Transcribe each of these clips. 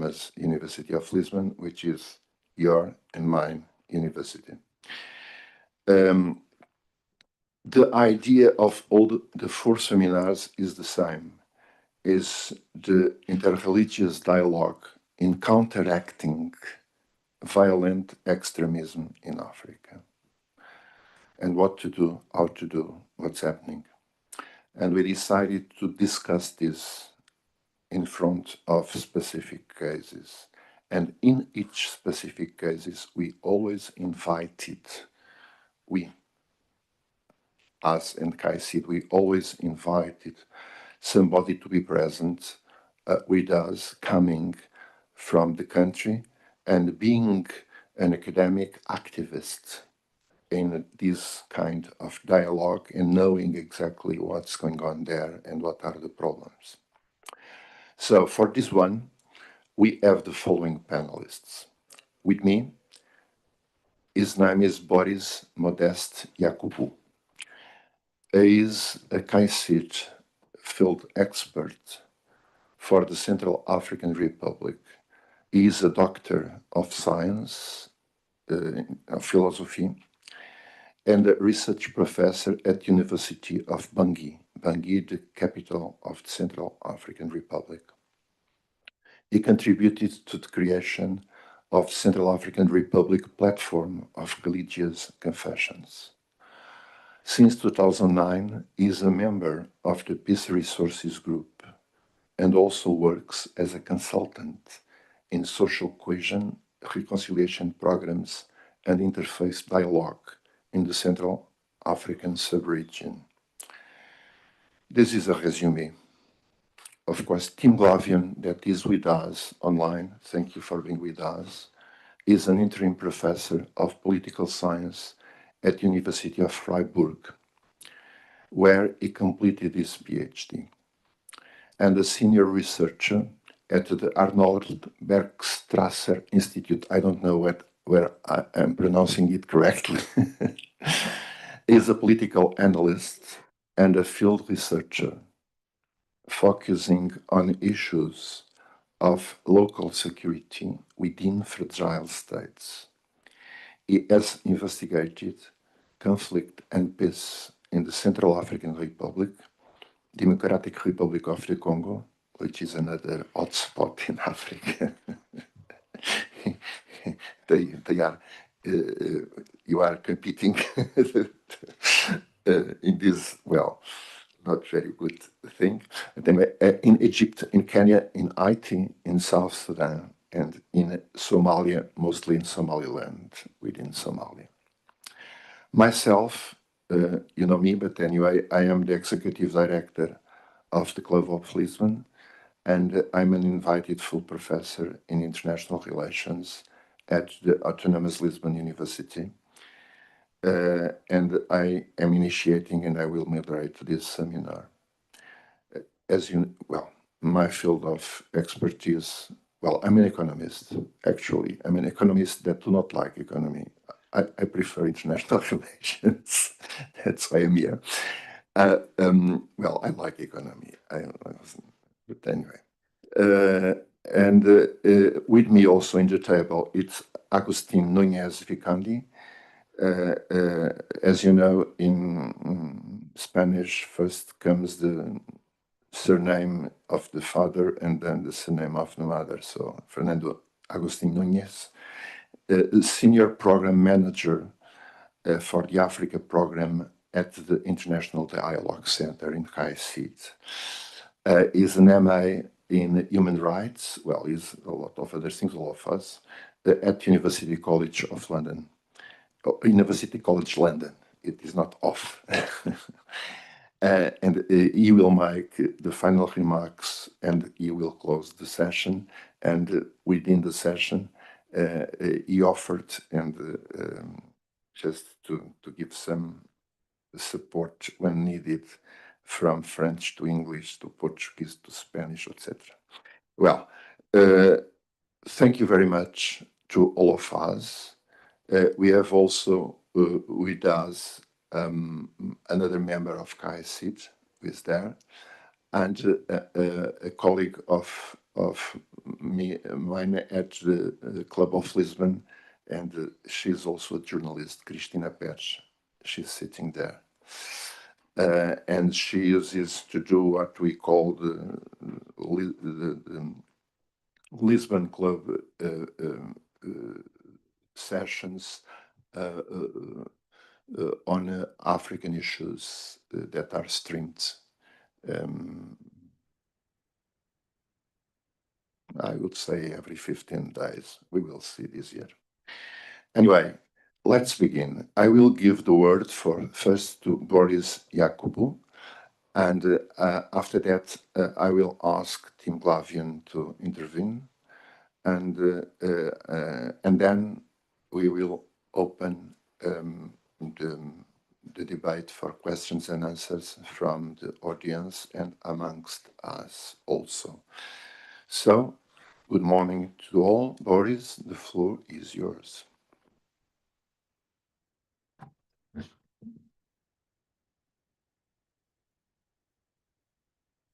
Erasmus University of Lisbon, which is your and mine university. The idea of all the four seminars is the same, is the interreligious dialogue in counteracting violent extremism in Africa, and what to do, how to do, what's happening. And we decided to discuss this in front of specific cases. And in each specific cases, we always invited, us and KAICIID, we always invited somebody to be present with us, coming from the country and being an academic activist in this kind of dialogue and knowing exactly what's going on there and what are the problems. So for this one, we have the following panelists. With me, his name is Boris Modeste Yakoubou. He is a KAICIID field expert for the Central African Republic. He is a doctor of science, of philosophy, and a research professor at University of Bangui, the capital of the Central African Republic. He contributed to the creation of Central African Republic platform of religious confessions. Since 2009, he is a member of the Peace Resources Group and also works as a consultant in social cohesion, reconciliation programs, and interfaith dialogue in the Central African sub-region. This is a resume. Of course, Tim Glavion, that is with us online, thank you for being with us, is an interim professor of political science at University of Freiburg, where he completed his PhD, and a senior researcher at the Arnold Bergstrasser Institute. I don't know where I am pronouncing it correctly. Is a political analyst and a field researcher focusing on issues of local security within fragile states. He has investigated conflict and peace in the Central African Republic, Democratic Republic of the Congo, which is another hotspot in Africa. they are, you are competing in this, well, not very good thing. In Egypt, in Kenya, in Haiti, in South Sudan, and in Somalia, mostly in Somaliland, within Somalia. Myself, you know me, but anyway, I am the executive director of the Club of Lisbon, and I'm an invited full professor in international relations at the Autonomous Lisbon University. And I am initiating and I will moderate this seminar. As you, well, my field of expertise, well, I'm an economist, actually. I'm an economist that do not like economy. I prefer international relations. That's why I'm here. Well, I like economy. But anyway. And with me also in the table, it's Agustin Núñez Vicandi. As you know, in Spanish, first comes the surname of the father and then the surname of the mother. So Fernando Agustin Núñez, senior program manager for the Africa program at the International Dialogue Centre in KAICIID. Is an MA in human rights, well, he's a lot of other things, all of us, at University College of London. University College London, it is not off. And he will make the final remarks and he will close the session. And within the session, he offered, and just to give some support when needed, from French to English to Portuguese to Spanish, etc. Well, thank you very much to all of us. We have also with us another member of KAICIID who is there, and a colleague of of mine at the Club of Lisbon, and she's also a journalist, Cristina Pérez. She's sitting there. And she uses to do what we call the Lisbon Club sessions on African issues that are streamed. I would say every 15 days. We will see this year. Anyway, let's begin. I will give the word first to Boris Yakoubou, and after that, I will ask Tim Glavian to intervene, and then we will open the debate for questions and answers from the audience and amongst us also. So, good morning to all. Boris, the floor is yours.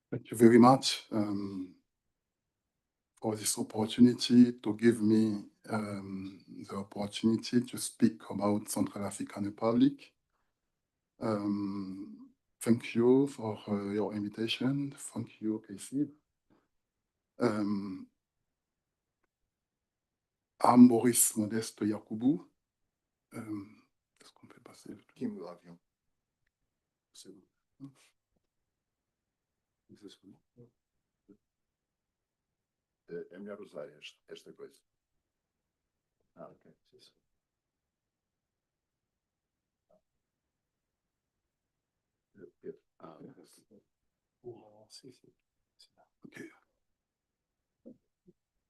Thank you very much for this opportunity to give me the opportunity to speak about Central African Republic. Thank you for your invitation. Thank you, KAICIID. I'm Boris Modeste Yakoubou. Est-ce qu'on peut passer le Tim Glavian. C'est bon. É melhor usar esta coisa. Ok.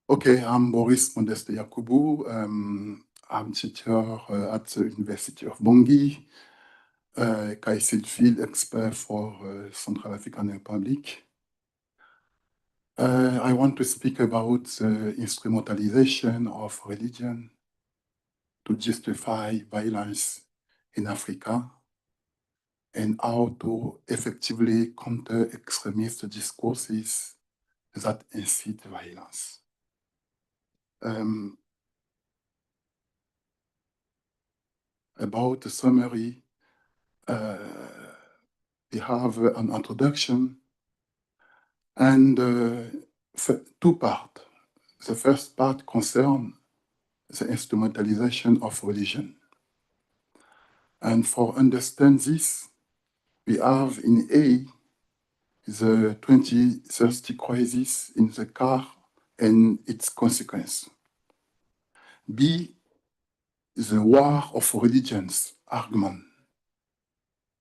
Okay, I'm Boris Modeste Yakoubou. I'm teacher at the University of Bangui, KAICIID field expert for Central African Republic. I want to speak about the instrumentalization of religion to justify violence in Africa and how to effectively counter extremist discourses that incite violence. About the summary, we have an introduction and two parts. The first part concerns the instrumentalization of religion. And for understand this, we have in A, the 2030 crisis in the car and its consequence. B, the war of religions argument,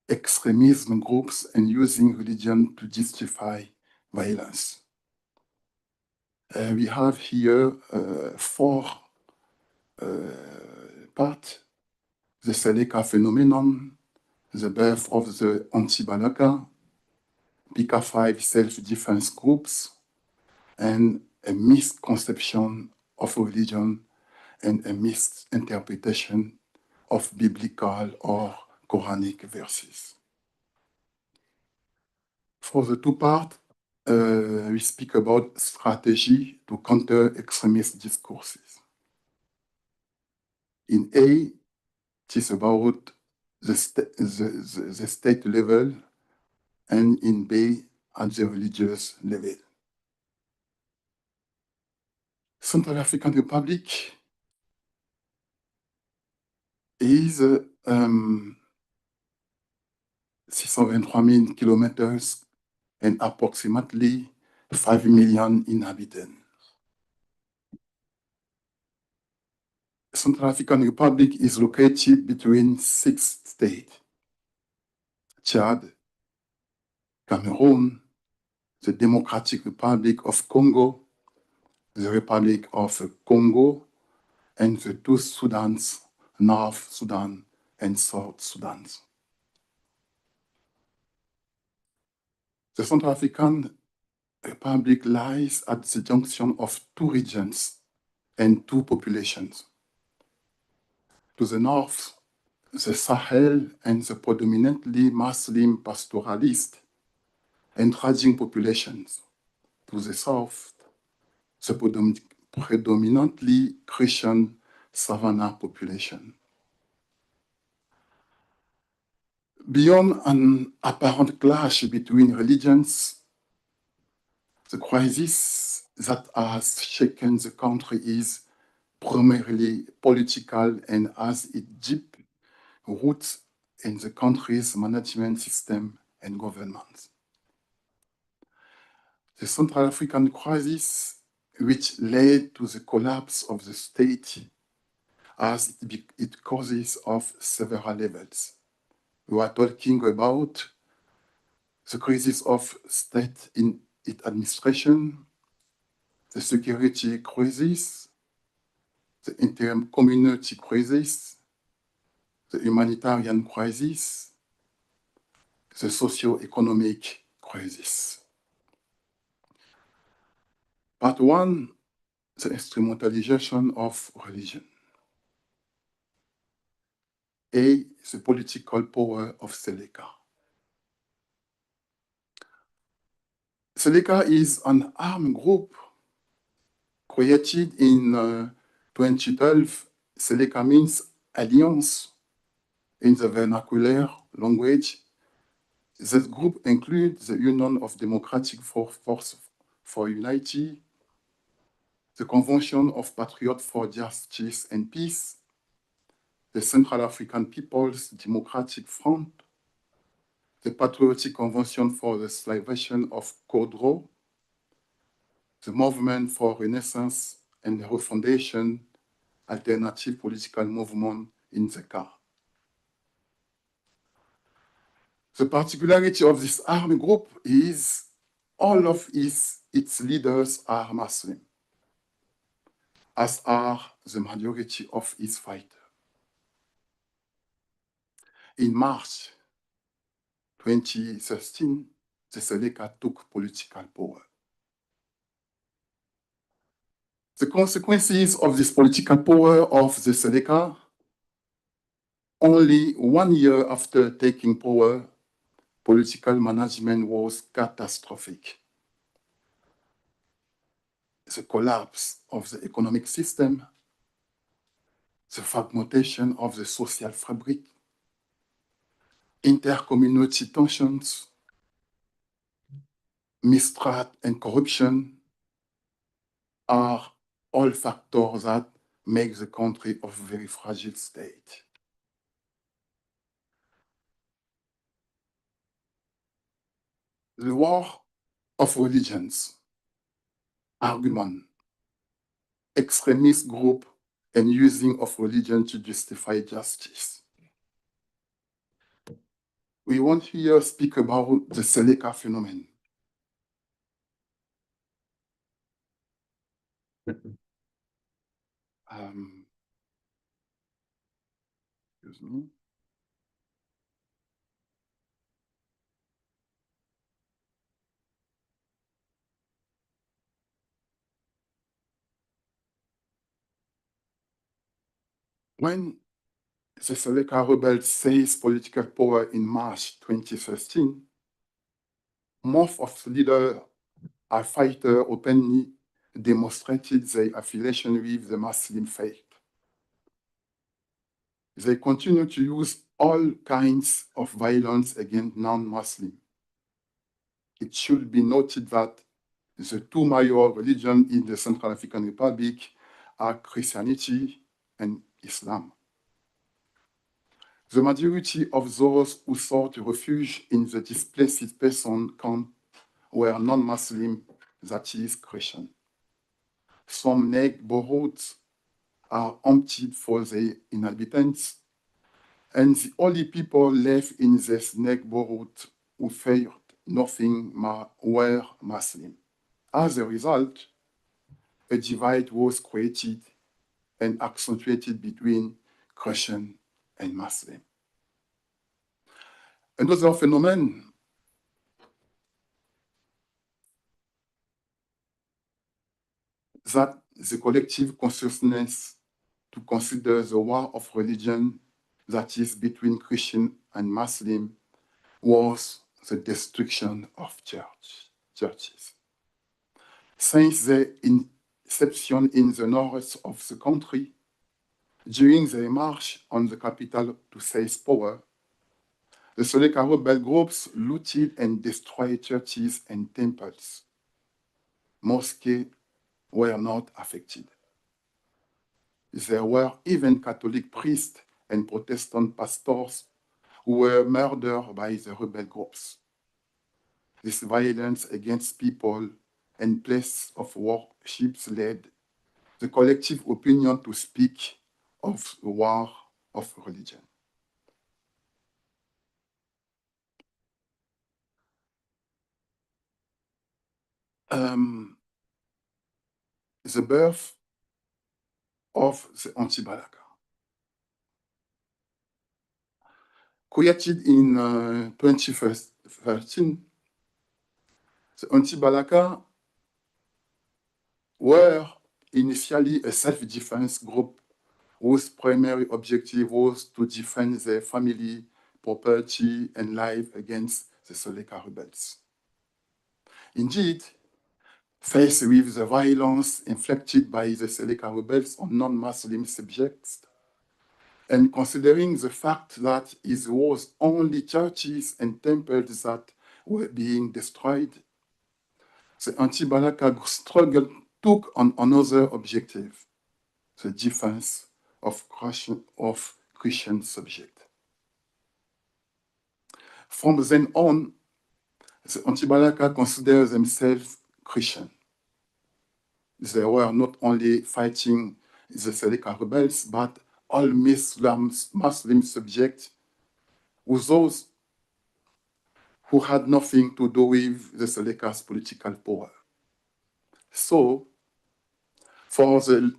extremism groups and using religion to justify violence. We have here four parts: the Seleka phenomenon, the birth of the anti-Balaka, PK5 self-defense groups, and a misconception of religion and a misinterpretation of biblical or Quranic verses. For the two parts, we speak about strategy to counter extremist discourses. In A, it is about the state level, and in B, at the religious level. Central African Republic is 623,000 kilometers and approximately 5 million inhabitants. Central African Republic is located between 6 states: Chad, Cameroon, the Democratic Republic of Congo, the Republic of Congo, and the two Sudans, North Sudan and South Sudan. The Central African Republic lies at the junction of two regions and two populations. To the north, the Sahel and the predominantly Muslim pastoralist and trading populations. To the south, the predominantly Christian savannah population. Beyond an apparent clash between religions, the crisis that has shaken the country is primarily political and has its deep roots in the country's management system and government. The Central African crisis, which led to the collapse of the state, has its causes of several levels. We are talking about the crisis of state in its administration, the security crisis, the inter-community crisis, the humanitarian crisis, the socio-economic crisis. Part one, the instrumentalization of religion. A, the political power of Seleka. Seleka is an armed group created in 2012. Seleka means alliance in the vernacular language. This group includes the Union of Democratic Force for Unity, the Convention of Patriots for Justice and Peace, the Central African People's Democratic Front, the Patriotic Convention for the Salvation of Contou, the Movement for Renaissance and the Refondation, alternative political movement in the CAR. The particularity of this armed group is all of its leaders are Muslim, as are the majority of its fighters. In March 2013, the Seleka took political power. The consequences of this political power of the Seleka, only 1 year after taking power, political management was catastrophic. The collapse of the economic system, the fragmentation of the social fabric, inter-community tensions, mistrust and corruption are all factors that make the country a very fragile state. The war of religions, argument, extremist group, and using of religion to justify justice. We want here speak about the Seleka phenomenon. Excuse me. When the Seleka rebels seized political power in March 2013, most of the leaders are fighters openly demonstrated their affiliation with the Muslim faith. They continue to use all kinds of violence against non-Muslims. It should be noted that the two major religions in the Central African Republic are Christianity and Islam. The majority of those who sought refuge in the displaced person camp were non-Muslim, that is, Christian. Some neighborhoods are emptied for the inhabitants, and the only people left in this neighborhood who feared nothing were Muslim. As a result, a divide was created and accentuated between Christian and Muslim. Another phenomenon that the collective consciousness to consider the war of religion that is between Christian and Muslim was the destruction of churches. Since the exception in the north of the country, during the march on the capital to seize power, the Seleka rebel groups looted and destroyed churches and temples. Mosques were not affected. There were even Catholic priests and Protestant pastors who were murdered by the rebel groups. This violence against people and places of worship led the collective opinion to speak of the war of religion. The birth of the anti-Balaka. Created in 2013, the anti-Balaka were initially a self-defense group whose primary objective was to defend their family, property, and life against the Seleka rebels. Indeed, faced with the violence inflicted by the Seleka rebels on non-Muslim subjects, and considering the fact that it was only churches and temples that were being destroyed, the anti-Balaka struggle took on another objective, the defense of Christian subjects. From then on, the anti-Balaka considered themselves Christian. They were not only fighting the Seleka rebels, but all Muslim subjects, with those who had nothing to do with the Seleka's political power. So, for the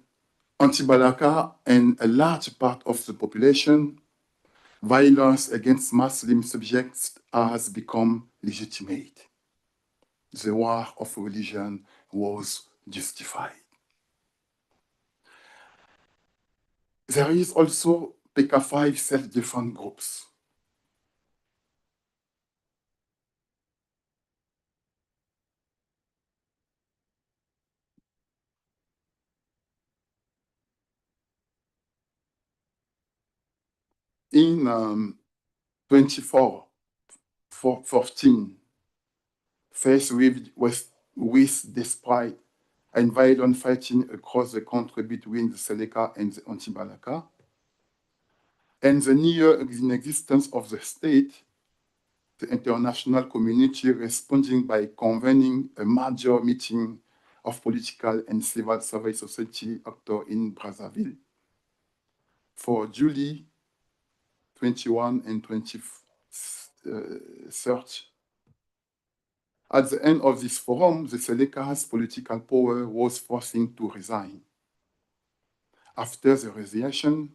anti-Balaka and a large part of the population, violence against Muslim subjects has become legitimate. The war of religion was justified. There is also PK5 self-defense groups. In 2014, faced with despite and violent fighting across the country between the Seleka and the anti-Balaka, and the near inexistence of the state, the international community responding by convening a major meeting of political and civil society actors in Brazzaville for July 21 and 23. At the end of this forum, the Seleka's political power was forcing to resign. After the resignation,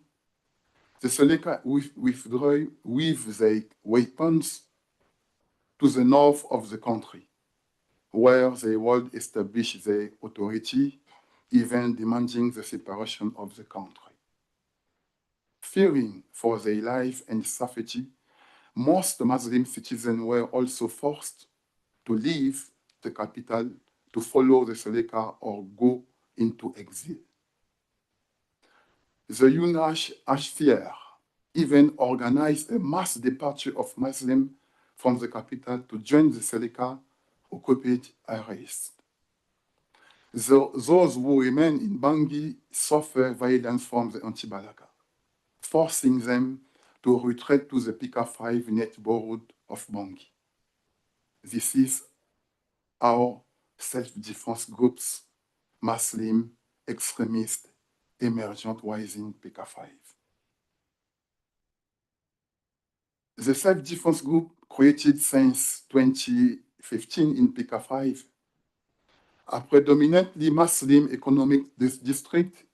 the Seleka withdrew with their weapons to the north of the country, where they would establish their authority, even demanding the separation of the country. Fearing for their life and safety, most Muslim citizens were also forced to leave the capital to follow the Seleka or go into exile. The UNHCR even organized a mass departure of Muslims from the capital to join the Seleka occupied areas. Those who remain in Bangui suffer violence from the anti-Balaka, forcing them to retreat to the PK5 neighborhood of Bangui. This is how self-defense groups, Muslim, extremist, emergent rising PK5. The self-defense group created since 2015 in PK5, a predominantly Muslim economic district,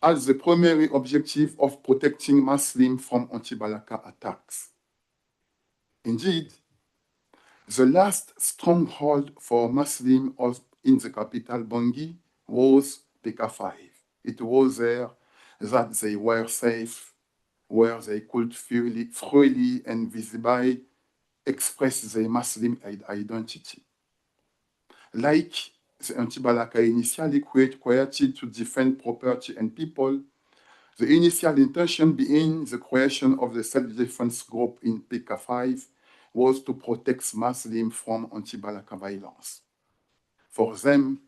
has the primary objective of protecting Muslims from anti-Balaka attacks. Indeed, the last stronghold for Muslims in the capital Bangui was PK5. It was there that they were safe, where they could freely and visibly express their Muslim identity. Like The anti-Balaka initially created to defend property and people. The initial intention behind the creation of the self-defense group in PK5 was to protect Muslims from anti-Balaka violence. For them,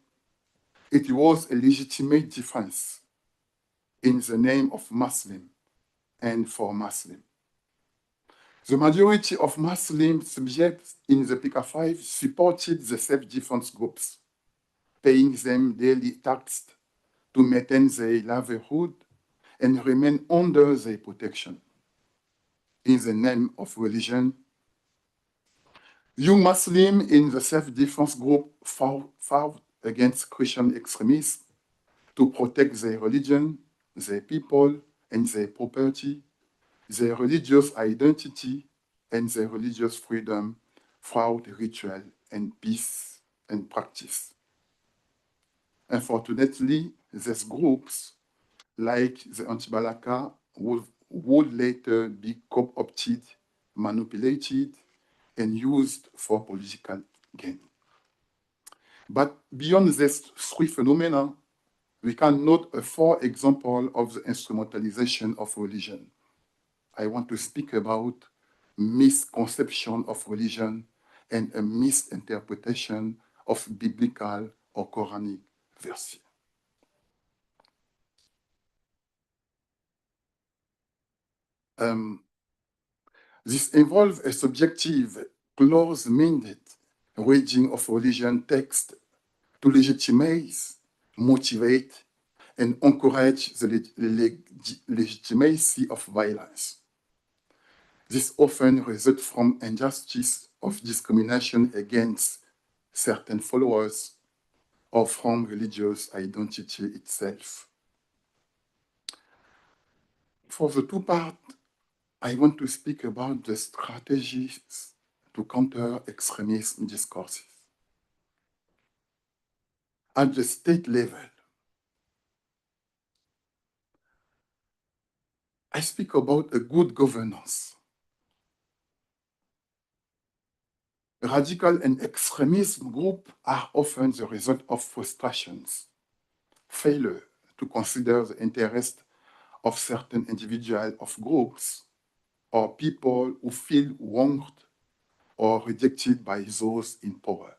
it was a legitimate defense in the name of Muslim and for Muslim. The majority of Muslim subjects in the PK5 supported the self-defense groups, paying them daily tax to maintain their livelihood and remain under their protection. In the name of religion, young Muslims in the self-defense group fought against Christian extremists to protect their religion, their people, and their property, their religious identity, and their religious freedom throughout ritual and peace and practice. Unfortunately, these groups, like the anti-Balaka, would later be co-opted, manipulated, and used for political gain. But beyond these three phenomena, we can note a fourth example of the instrumentalization of religion. I want to speak about misconception of religion and a misinterpretation of biblical or Quranic verses. This involves a subjective, close-minded reading of religion text to legitimize, motivate, and encourage the legitimacy of violence. This often results from injustice of discrimination against certain followers or from religious identity itself. For the two parts, I want to speak about the strategies to counter extremist discourses. At the state level, I speak about a good governance. Radical and extremist groups are often the result of frustrations, failure to consider the interest of certain individuals of groups or people who feel wronged or rejected by those in power.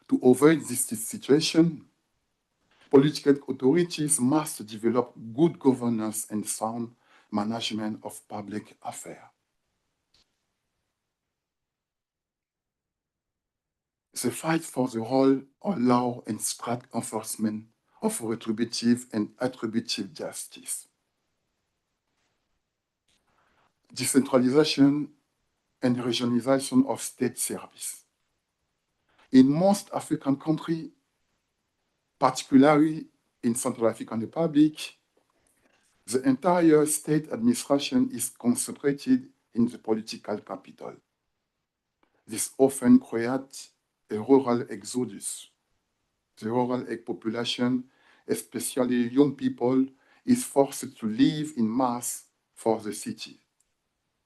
To avoid this situation, political authorities must develop good governance and sound management of public affairs. The fight for the role of law and strict enforcement of retributive and attributive justice. Decentralization and regionalization of state service. In most African countries, particularly in Central African Republic, the entire state administration is concentrated in the political capital. This often creates a rural exodus. The rural population, especially young people, is forced to leave in mass for the city,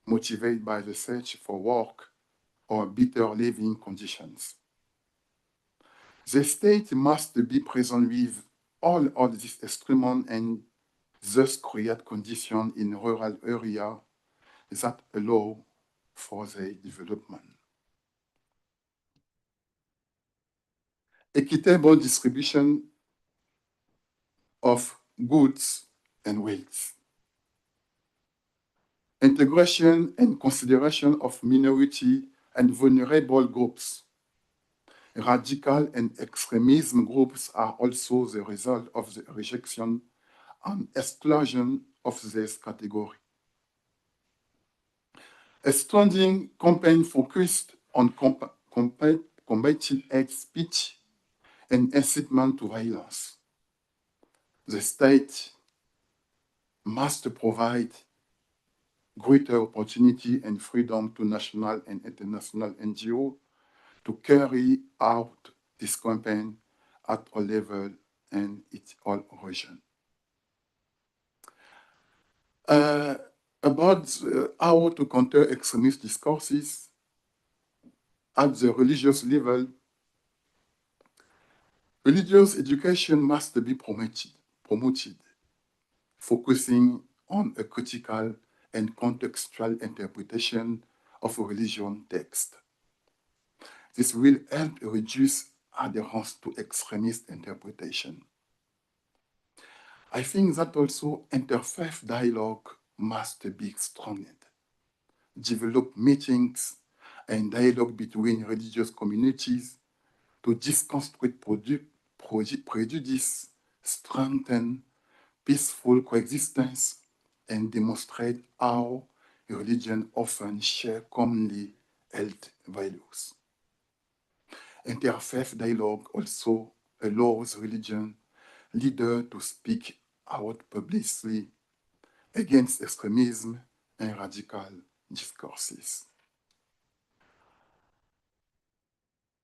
motivated by the search for work or better living conditions. The state must be present with all of these instruments and thus create conditions in rural areas that allow for their development. Equitable distribution of goods and wealth. Integration and consideration of minority and vulnerable groups. Radical and extremism groups are also the result of the rejection and exclusion of this category. A standing campaign focused on combating hate speech and incitement to violence. The state must provide greater opportunity and freedom to national and international NGOs to carry out this campaign at all levels and its all region. About how to counter extremist discourses at the religious level, Religious education must be promoted, focusing on a critical and contextual interpretation of a religion text. This will help reduce adherence to extremist interpretation. I think that also interfaith dialogue must be strengthened. Develop meetings and dialogue between religious communities to deconstruct prejudice, strengthen peaceful coexistence, and demonstrate how religion often share commonly held values. Interfaith dialogue also allows religion leaders to speak out publicly against extremism and radical discourses.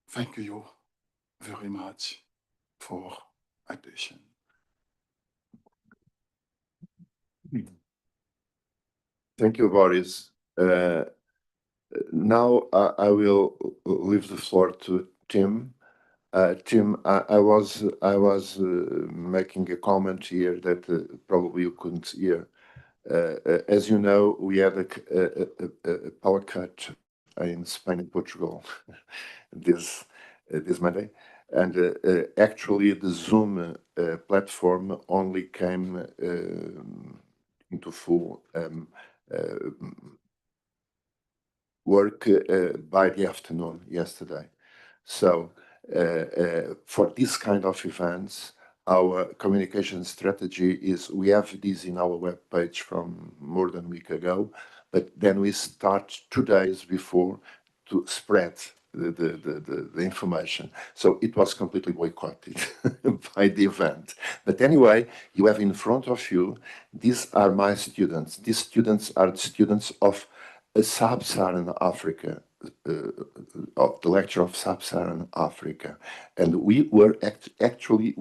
Thank you very much for attention. Thank you, Boris. Now I will leave the floor to Tim. Tim, I was making a comment here that probably you couldn't hear. As you know, we had a power cut in Spain and Portugal this Monday, and actually the Zoom platform only came into full work by the afternoon yesterday. So for this kind of events, our communication strategy is we have this in our webpage from more than a week ago, but then we start 2 days before to spread the information. So it was completely boycotted by the event. But anyway, you have in front of you, these are my students. These students are the students of Sub-Saharan Africa, of the lecture of Sub-Saharan Africa. And we were actually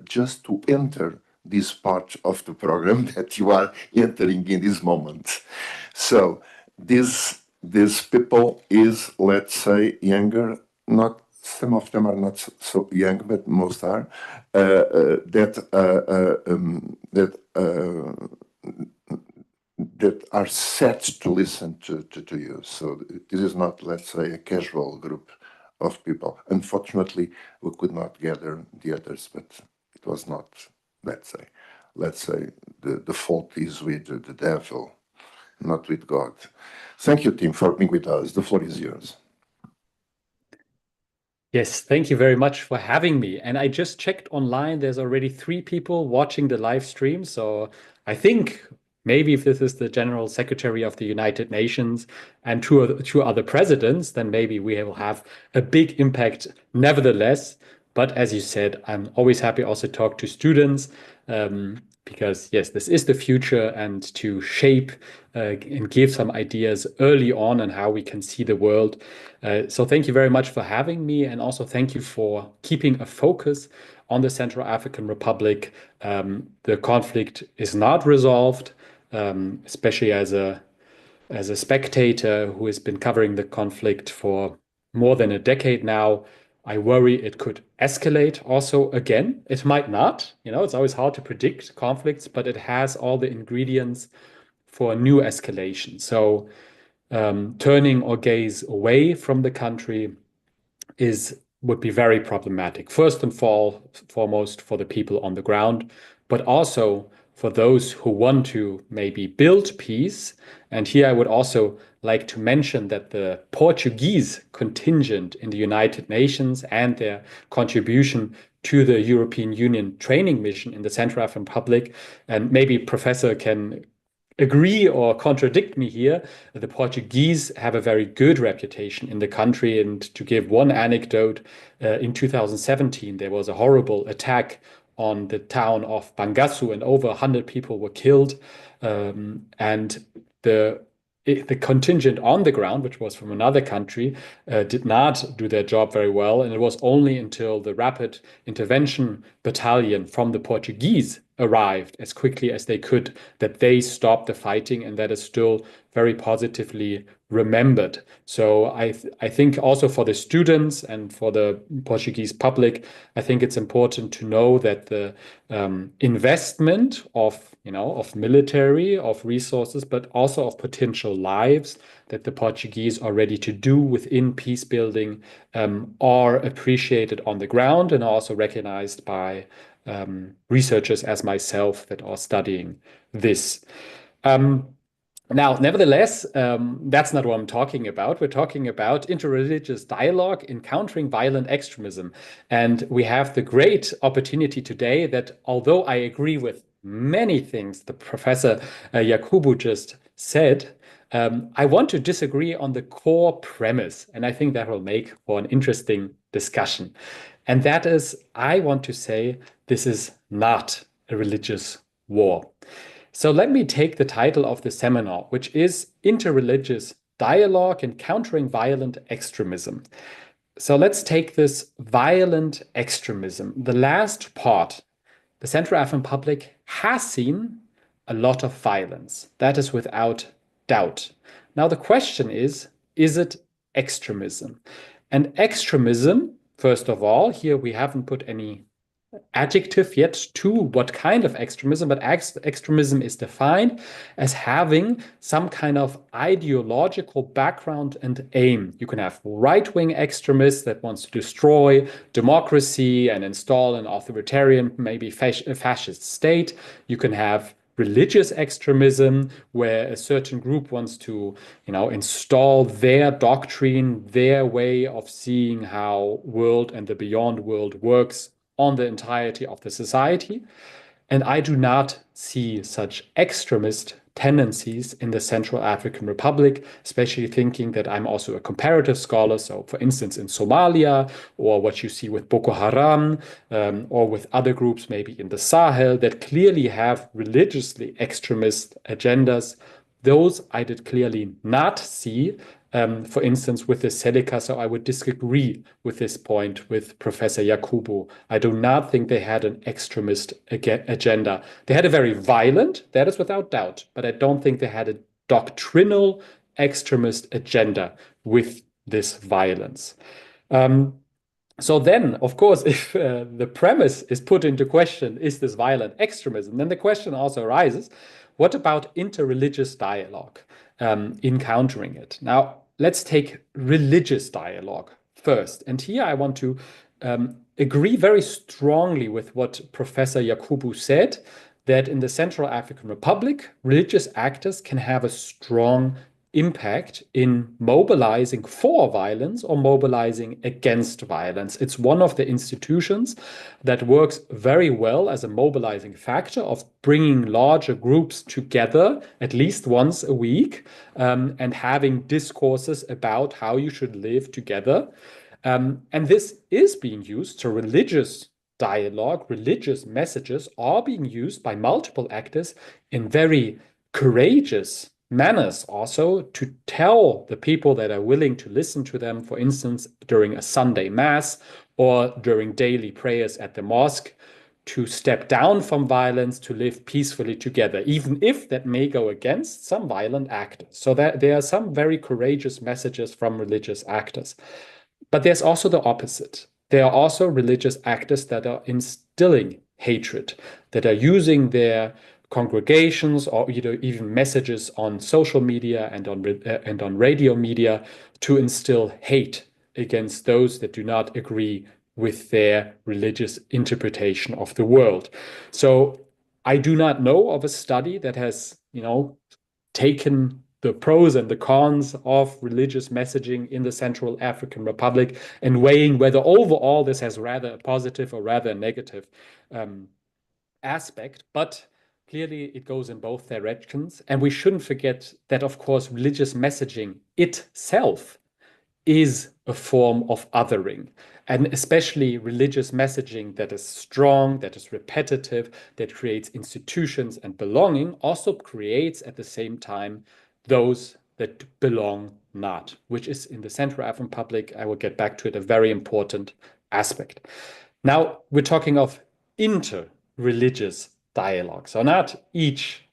just to enter this part of the program that you are entering in this moment. So these people is, let's say, younger, not some of them are not so young, but most are, that are set to listen to you. So this is not, let's say, a casual group of people. Unfortunately, we could not gather the others, but it was not, let's say, the fault is with the devil, not with God. Thank you, Tim, for being with us. The floor is yours. Yes, thank you very much for having me. And I just checked online, there's already 3 people watching the live stream. So I think maybe if this is the General Secretary of the United Nations and two other presidents, then maybe we will have a big impact nevertheless. But as you said, I'm always happy also to talk to students because, yes, this is the future, and to shape and give some ideas early on how we can see the world. So thank you very much for having me, and also thank you for keeping a focus on the Central African Republic. The conflict is not resolved, especially as a spectator who has been covering the conflict for more than a decade now. I worry it could escalate also again. It might not. It's always hard to predict conflicts, but it has all the ingredients for a new escalation. So turning our gaze away from the country would be very problematic. First and foremost for the people on the ground, but also for those who want to maybe build peace. And here I would also like to mention that the Portuguese contingent in the United Nations and their contribution to the European Union training mission in the Central African Republic, and maybe Professor can agree or contradict me here, the Portuguese have a very good reputation in the country. And to give one anecdote, in 2017, there was a horrible attack on the town of Bangassou, and over 100 people were killed. And the contingent on the ground, which was from another country, did not do their job very well. And it was only until the rapid intervention battalion from the Portuguese arrived as quickly as they could, that they stopped the fighting, and that is still very positively remembered. So I think also for the students and for the Portuguese public, I think it's important to know that the investment of military, of resources, but also of potential lives that the Portuguese are ready to do within peace building are appreciated on the ground and also recognized by researchers as myself that are studying this. Now, nevertheless, that's not what I'm talking about. We're talking about interreligious dialogue encountering violent extremism. And we have the great opportunity today that, although I agree with many things the Professor Yakoubou just said, I want to disagree on the core premise. And I think that will make for an interesting discussion. And that is, I want to say this is not a religious war. So let me take the title of the seminar, which is Interreligious Dialogue Encountering Violent Extremism. So let's take this violent extremism. The last part, the Central African Republic has seen a lot of violence. That is without doubt. Now the question is it extremism? And extremism, first of all, here we haven't put any adjective yet to what kind of extremism, but extremism is defined as having some kind of ideological background and aim. You can have right-wing extremists that wants to destroy democracy and install an authoritarian, maybe fascist state. You can have religious extremism, where a certain group wants to, install their doctrine, their way of seeing how world and the beyond world works on the entirety of the society. And I do not see such extremist tendencies in the Central African Republic, especially thinking that I'm also a comparative scholar. So for instance, in Somalia, or what you see with Boko Haram, or with other groups maybe in the Sahel that clearly have religiously extremist agendas, those I did clearly not see, for instance, with the Seleka. So I would disagree with this point with Professor Yakoubou. I do not think they had an extremist agenda. They had a very violent, that is without doubt, but I don't think they had a doctrinal extremist agenda with this violence. So then, of course, if the premise is put into question, is this violent extremism, then the question also arises, what about interreligious dialogue, encountering it? Now, let's take religious dialogue first. And here I want to agree very strongly with what Professor Yakoubou said, that in the Central African Republic, religious actors can have a strong impact in mobilizing for violence or mobilizing against violence. It's one of the institutions that works very well as a mobilizing factor of bringing larger groups together at least once a week, and having discourses about how you should live together. And this is being used to religious dialogue, religious messages are being used by multiple actors in very courageous manners also to tell the people that are willing to listen to them, for instance, during a Sunday mass or during daily prayers at the mosque, to step down from violence, to live peacefully together, even if that may go against some violent actors. So that there are some very courageous messages from religious actors. But there's also the opposite. There are also religious actors that are instilling hatred, that are using their congregations or even messages on social media and on radio media to instill hate against those that do not agree with their religious interpretation of the world. So I do not know of a study that has, taken the pros and the cons of religious messaging in the Central African Republic and weighing whether overall this has rather a positive or rather a negative aspect. But clearly, it goes in both directions. And we shouldn't forget that, of course, religious messaging itself is a form of othering. And especially religious messaging that is strong, that is repetitive, that creates institutions and belonging, also creates at the same time those that belong not, which is in the Central African Republic, I will get back to it, a very important aspect. Now, we're talking of inter-religious dialogue. So not each,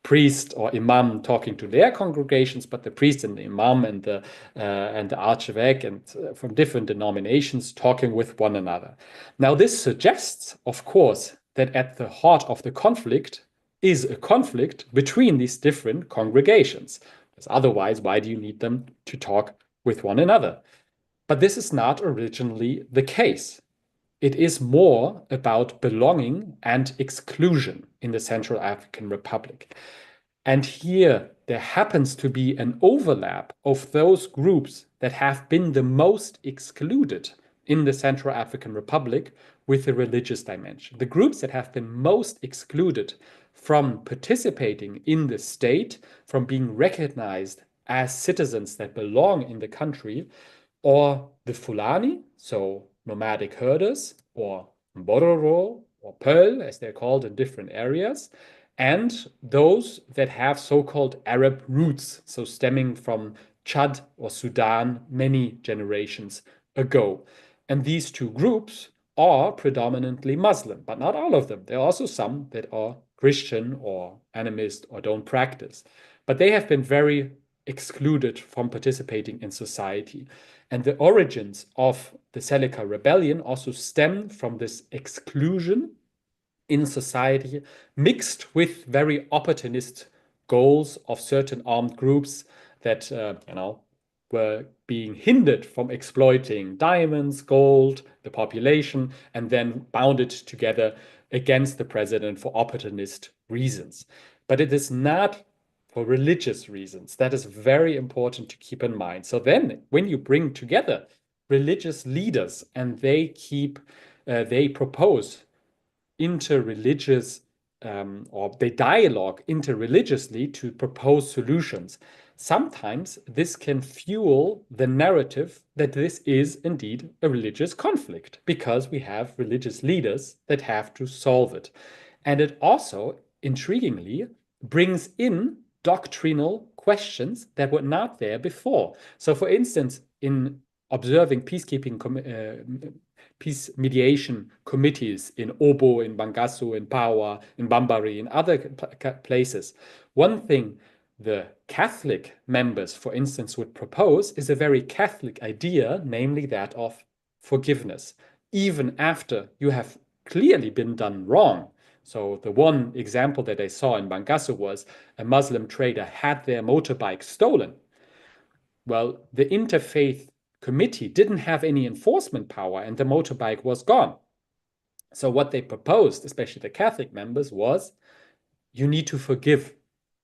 priest or imam talking to their congregations, but the priest and the imam and the archevêque and from different denominations talking with one another. Now, this suggests, of course, that at the heart of the conflict is a conflict between these different congregations. Because otherwise, why do you need them to talk with one another? But this is not originally the case. It is more about belonging and exclusion in the Central African Republic. And here there happens to be an overlap of those groups that have been the most excluded in the Central African Republic with the religious dimension. The groups that have been most excluded from participating in the state, from being recognized as citizens that belong in the country, or the Fulani, so nomadic herders, or Mbororo, or Pearl, as they're called in different areas, and those that have so-called Arab roots, so stemming from Chad or Sudan many generations ago. And these two groups are predominantly Muslim, but not all of them. There are also some that are Christian or animist or don't practice. But they have been very excluded from participating in society. And the origins of the Seleka rebellion also stem from this exclusion in society, mixed with very opportunist goals of certain armed groups that, were being hindered from exploiting diamonds, gold, the population, and then bound it together against the president for opportunist reasons. But it is not for religious reasons. That is very important to keep in mind. So then when you bring together religious leaders and they propose inter-religious or they dialogue interreligiously to propose solutions, sometimes this can fuel the narrative that this is indeed a religious conflict because we have religious leaders that have to solve it. And it also, intriguingly, brings in doctrinal questions that were not there before. So, for instance, in observing peace mediation committees in Obo, in Bangassou, in Pawa, in Bambari, in other places, one thing the Catholic members, for instance, would propose is a very Catholic idea, namely that of forgiveness, even after you have clearly been done wrong. So the one example that I saw in Bangassou was a Muslim trader had their motorbike stolen. Well, the interfaith committee didn't have any enforcement power and the motorbike was gone. So what they proposed, especially the Catholic members, was you need to forgive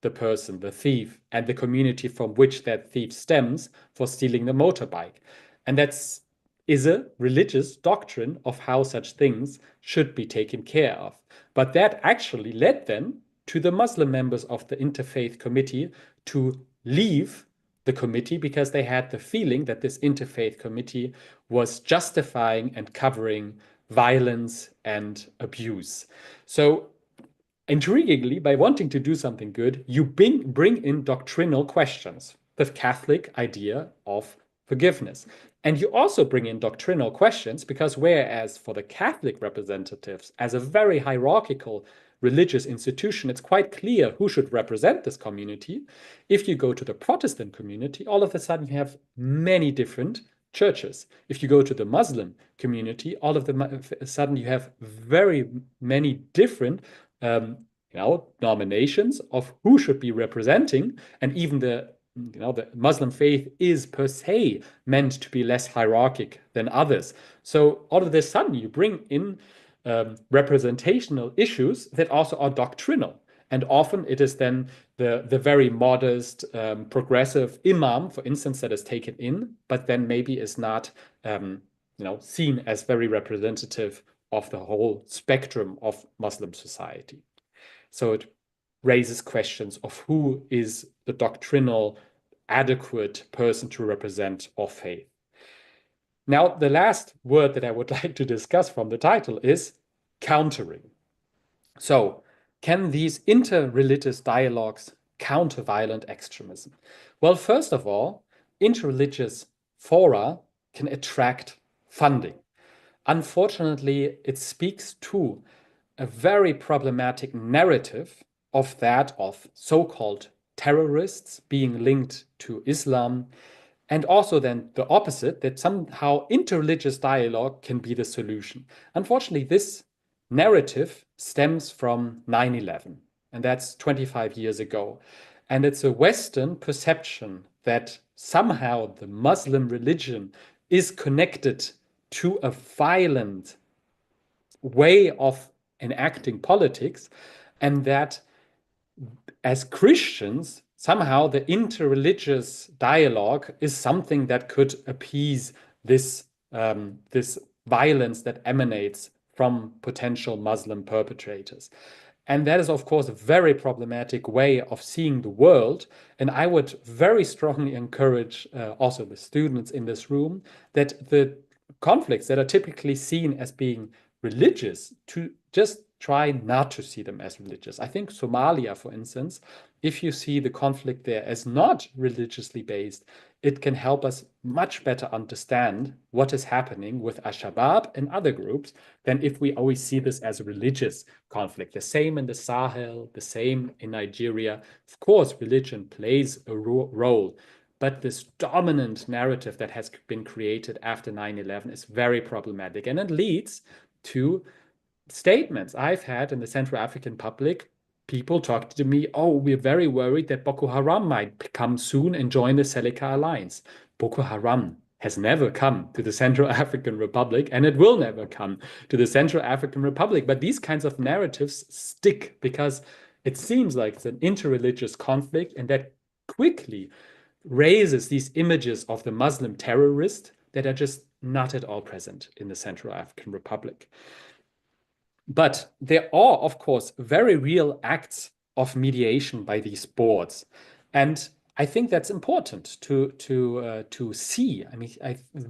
the person, the thief, and the community from which that thief stems for stealing the motorbike. And that's a religious doctrine of how such things should be taken care of. But that actually led then to the Muslim members of the interfaith committee to leave the committee because they had the feeling that this interfaith committee was justifying and covering violence and abuse. So intriguingly, by wanting to do something good, you bring in doctrinal questions, the Catholic idea of forgiveness. And you also bring in doctrinal questions because whereas for the Catholic representatives, as a very hierarchical religious institution, it's quite clear who should represent this community. If you go to the Protestant community, all of a sudden you have many different churches. If you go to the Muslim community, all of a sudden you have very many different nominations of who should be representing, and even the Muslim faith is per se meant to be less hierarchic than others. So all of a sudden you bring in representational issues that also are doctrinal. And often it is then the very modest, progressive imam, for instance, that is taken in, but then maybe is not seen as very representative of the whole spectrum of Muslim society. So it raises questions of who is the doctrinal adequate person to represent our faith. Now, the last word that I would like to discuss from the title is countering. So, can these interreligious dialogues counter violent extremism? Well, first of all, interreligious fora can attract funding. Unfortunately, it speaks to a very problematic narrative of that of so-called terrorists being linked to Islam, and also then the opposite, that somehow interreligious dialogue can be the solution. Unfortunately, this narrative stems from 9/11, and that's 25 years ago. And it's a Western perception that somehow the Muslim religion is connected to a violent way of enacting politics, and that as Christians, somehow the interreligious dialogue is something that could appease this, this violence that emanates from potential Muslim perpetrators. And that is, of course, a very problematic way of seeing the world. And I would very strongly encourage also the students in this room that the conflicts that are typically seen as being religious, to just try not to see them as religious. I think Somalia, for instance, if you see the conflict there as not religiously based, it can help us much better understand what is happening with Al-Shabaab and other groups than if we always see this as a religious conflict. The same in the Sahel, the same in Nigeria. Of course, religion plays a role, but this dominant narrative that has been created after 9/11 is very problematic, and it leads to statements I've had in the Central African public. People talk to me, oh, we're very worried that Boko Haram might come soon and join the Seleka Alliance. Boko Haram has never come to the Central African Republic, and it will never come to the Central African Republic. But these kinds of narratives stick because it seems like it's an interreligious conflict, and that quickly raises these images of the Muslim terrorist that are just not at all present in the Central African Republic. But there are, of course, very real acts of mediation by these boards. And I think that's important to see. I mean,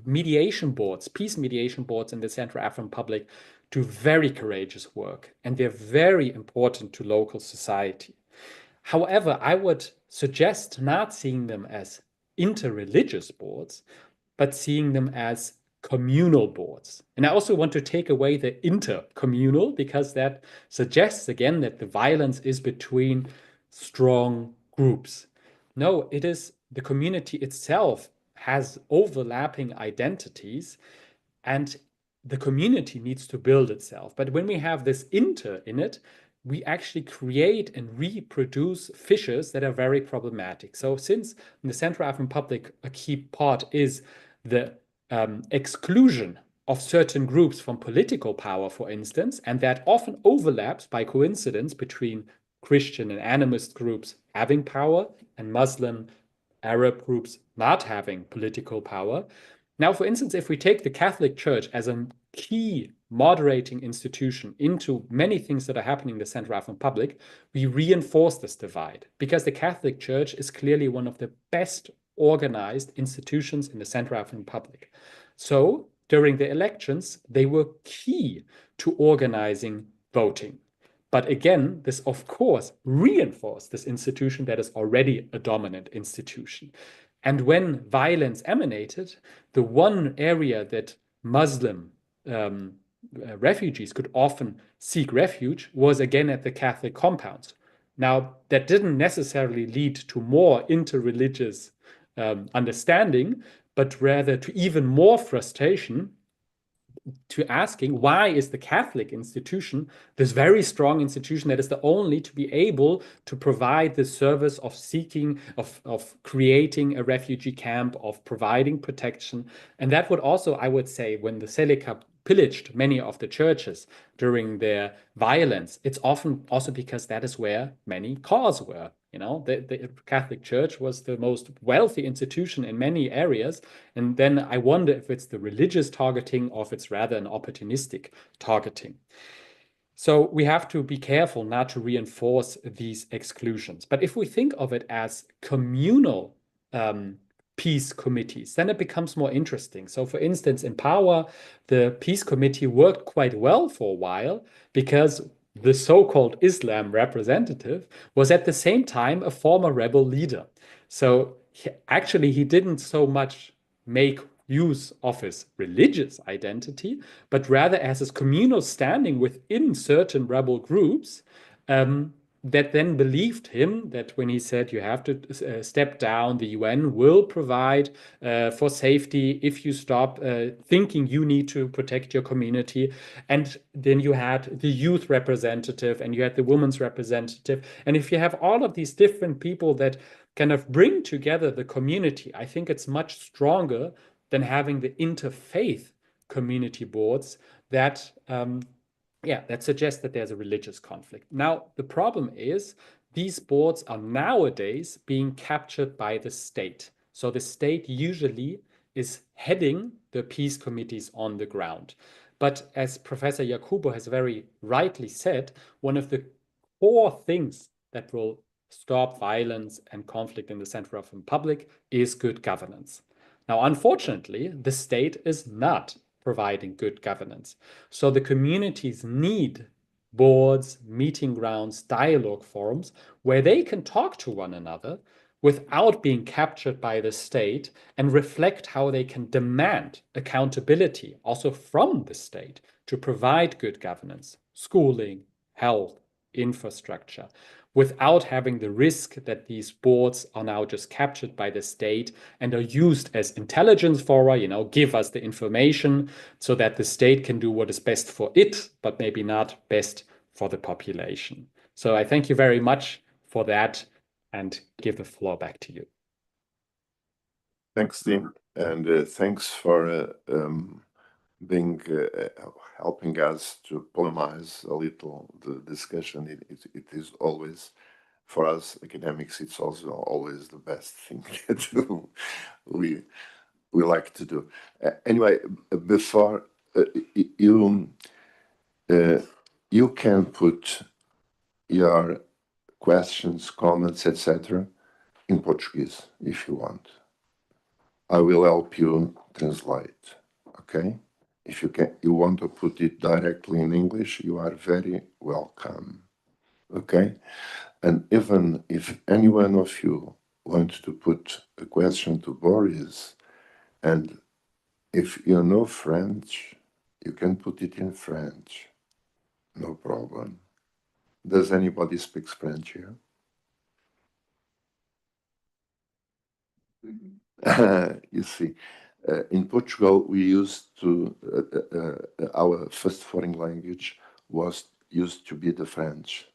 mediation boards, peace mediation boards in the Central African Republic do very courageous work, and they're very important to local society. However, I would suggest not seeing them as interreligious boards, but seeing them as communal boards. And I also want to take away the inter-communal, because that suggests again that the violence is between strong groups. No, it is the community itself has overlapping identities, and the community needs to build itself. But when we have this inter in it, we actually create and reproduce fissures that are very problematic. So since in the Central African Republic, a key part is the exclusion of certain groups from political power, for instance, and that often overlaps by coincidence between Christian and animist groups having power and Muslim Arab groups not having political power. Now, for instance, if we take the Catholic Church as a key moderating institution into many things that are happening in the Central African Republic, we reinforce this divide, because the Catholic Church is clearly one of the best organized institutions in the Central African Republic. So during the elections, they were key to organizing voting. But again, this of course reinforced this institution that is already a dominant institution. And when violence emanated, the one area that Muslim refugees could often seek refuge was again at the Catholic compounds. Now, that didn't necessarily lead to more interreligious understanding, but rather to even more frustration, to asking why is the Catholic institution, this very strong institution that is the only to be able to provide the service of seeking, of creating a refugee camp, of providing protection. And that would also, I would say, when the Seleka pillaged many of the churches during their violence, it's often also because that is where many cars were. You know, the Catholic Church was the most wealthy institution in many areas. And then I wonder if it's the religious targeting or if it's rather an opportunistic targeting. So we have to be careful not to reinforce these exclusions. But if we think of it as communal peace committees, then it becomes more interesting. So for instance, in Power, the peace committee worked quite well for a while because the so-called Islam representative was at the same time a former rebel leader. So actually, he didn't so much make use of his religious identity, but rather as his communal standing within certain rebel groups that then believed him, that when he said you have to step down, the UN will provide for safety if you stop thinking you need to protect your community. And then you had the youth representative and you had the women's representative. And if you have all of these different people that kind of bring together the community, I think it's much stronger than having the interfaith community boards that that suggests that there's a religious conflict. Now, the problem is these boards are nowadays being captured by the state. So the state usually is heading the peace committees on the ground. But as Professor Yakoubou has very rightly said, one of the core things that will stop violence and conflict in the Central African Republic is good governance. Now, unfortunately, the state is not providing good governance. So the communities need boards, meeting grounds, dialogue forums where they can talk to one another without being captured by the state and reflect how they can demand accountability also from the state to provide good governance, schooling, health, infrastructure, without having the risk that these boards are now just captured by the state and are used as intelligence fora, give us the information so that the state can do what is best for it, but maybe not best for the population. So I thank you very much for that and give the floor back to you. Thanks, Tim, and thanks for helping us to polemize a little the discussion. It is always, for us academics, it's also always the best thing that we like to do. Anyway, before you can put your questions, comments, etc. in Portuguese if you want. I will help you translate, okay? If you want to put it directly in English, you are very welcome, okay? And even if any one of you wants to put a question to Boris, and if you know French, you can put it in French, no problem. Does anybody speak French here? You see, in Portugal, we used to, our first foreign language used to be the French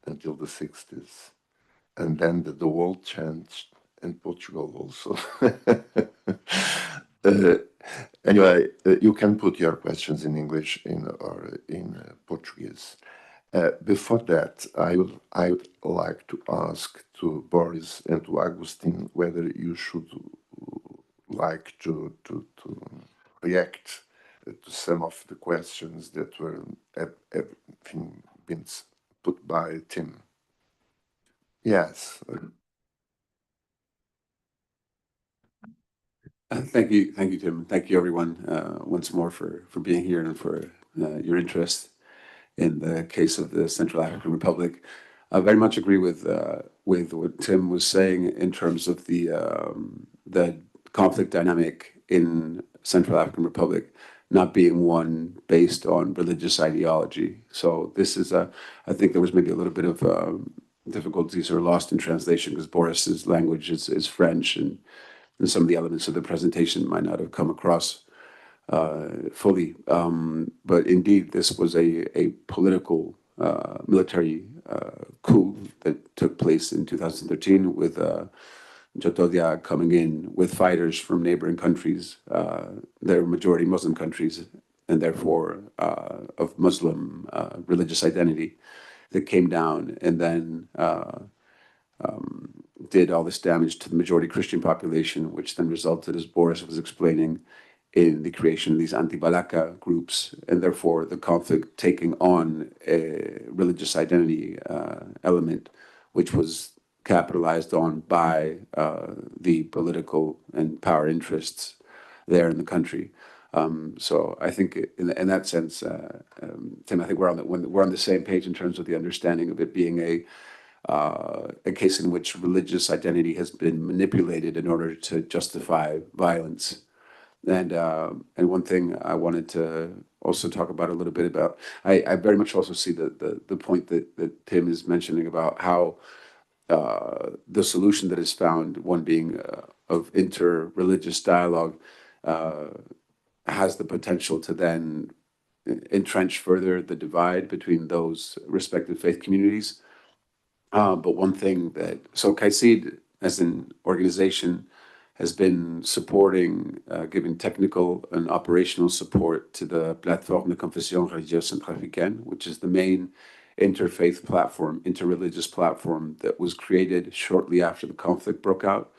until the 60s. And then the world changed, and Portugal also. Anyway, you can put your questions in English or in Portuguese. Before that, I would like to ask to Boris and to Agustin whether you should like to react to some of the questions that have been put by Tim. Yes. Thank you, Tim. Thank you, everyone, once more for being here and for your interest in the case of the Central African Republic. I very much agree with what Tim was saying in terms of the conflict dynamic in Central African Republic not being one based on religious ideology. So this is I think there was maybe a little bit of difficulties or lost in translation because Boris's language is French, and some of the elements of the presentation might not have come across fully. But indeed, this was a political military coup that took place in 2013 with Jotodia coming in with fighters from neighboring countries. They're majority Muslim countries and therefore of Muslim religious identity, that came down and then did all this damage to the majority Christian population, which then resulted, as Boris was explaining, in the creation of these anti-Balaka groups, and therefore the conflict taking on a religious identity element, which was capitalized on by the political and power interests there in the country. So I think in that sense, Tim, I think we're on the same page in terms of the understanding of it being a case in which religious identity has been manipulated in order to justify violence. And one thing I wanted to also talk about a little bit about, I very much also see the point that Tim is mentioning about how the solution that is found, one being of inter-religious dialogue, has the potential to then entrench further the divide between those respective faith communities. But one thing so KAICIID as an organization has been supporting, giving technical and operational support to the Plateforme de Confession Religieuse Centre Africaine, which is the main interfaith platform, interreligious platform that was created shortly after the conflict broke out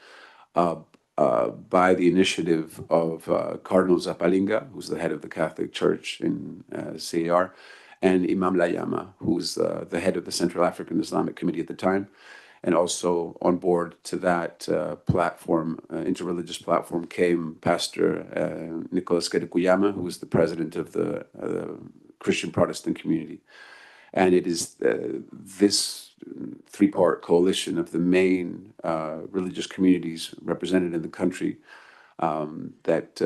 by the initiative of Cardinal Zapalinga, who's the head of the Catholic Church in CAR, and Imam Layama, who's the head of the Central African Islamic Committee at the time. And also on board to that platform, interreligious platform, came Pastor Nicolas Kedekuyama, who was the president of the Christian Protestant community. And it is this three-part coalition of the main religious communities represented in the country that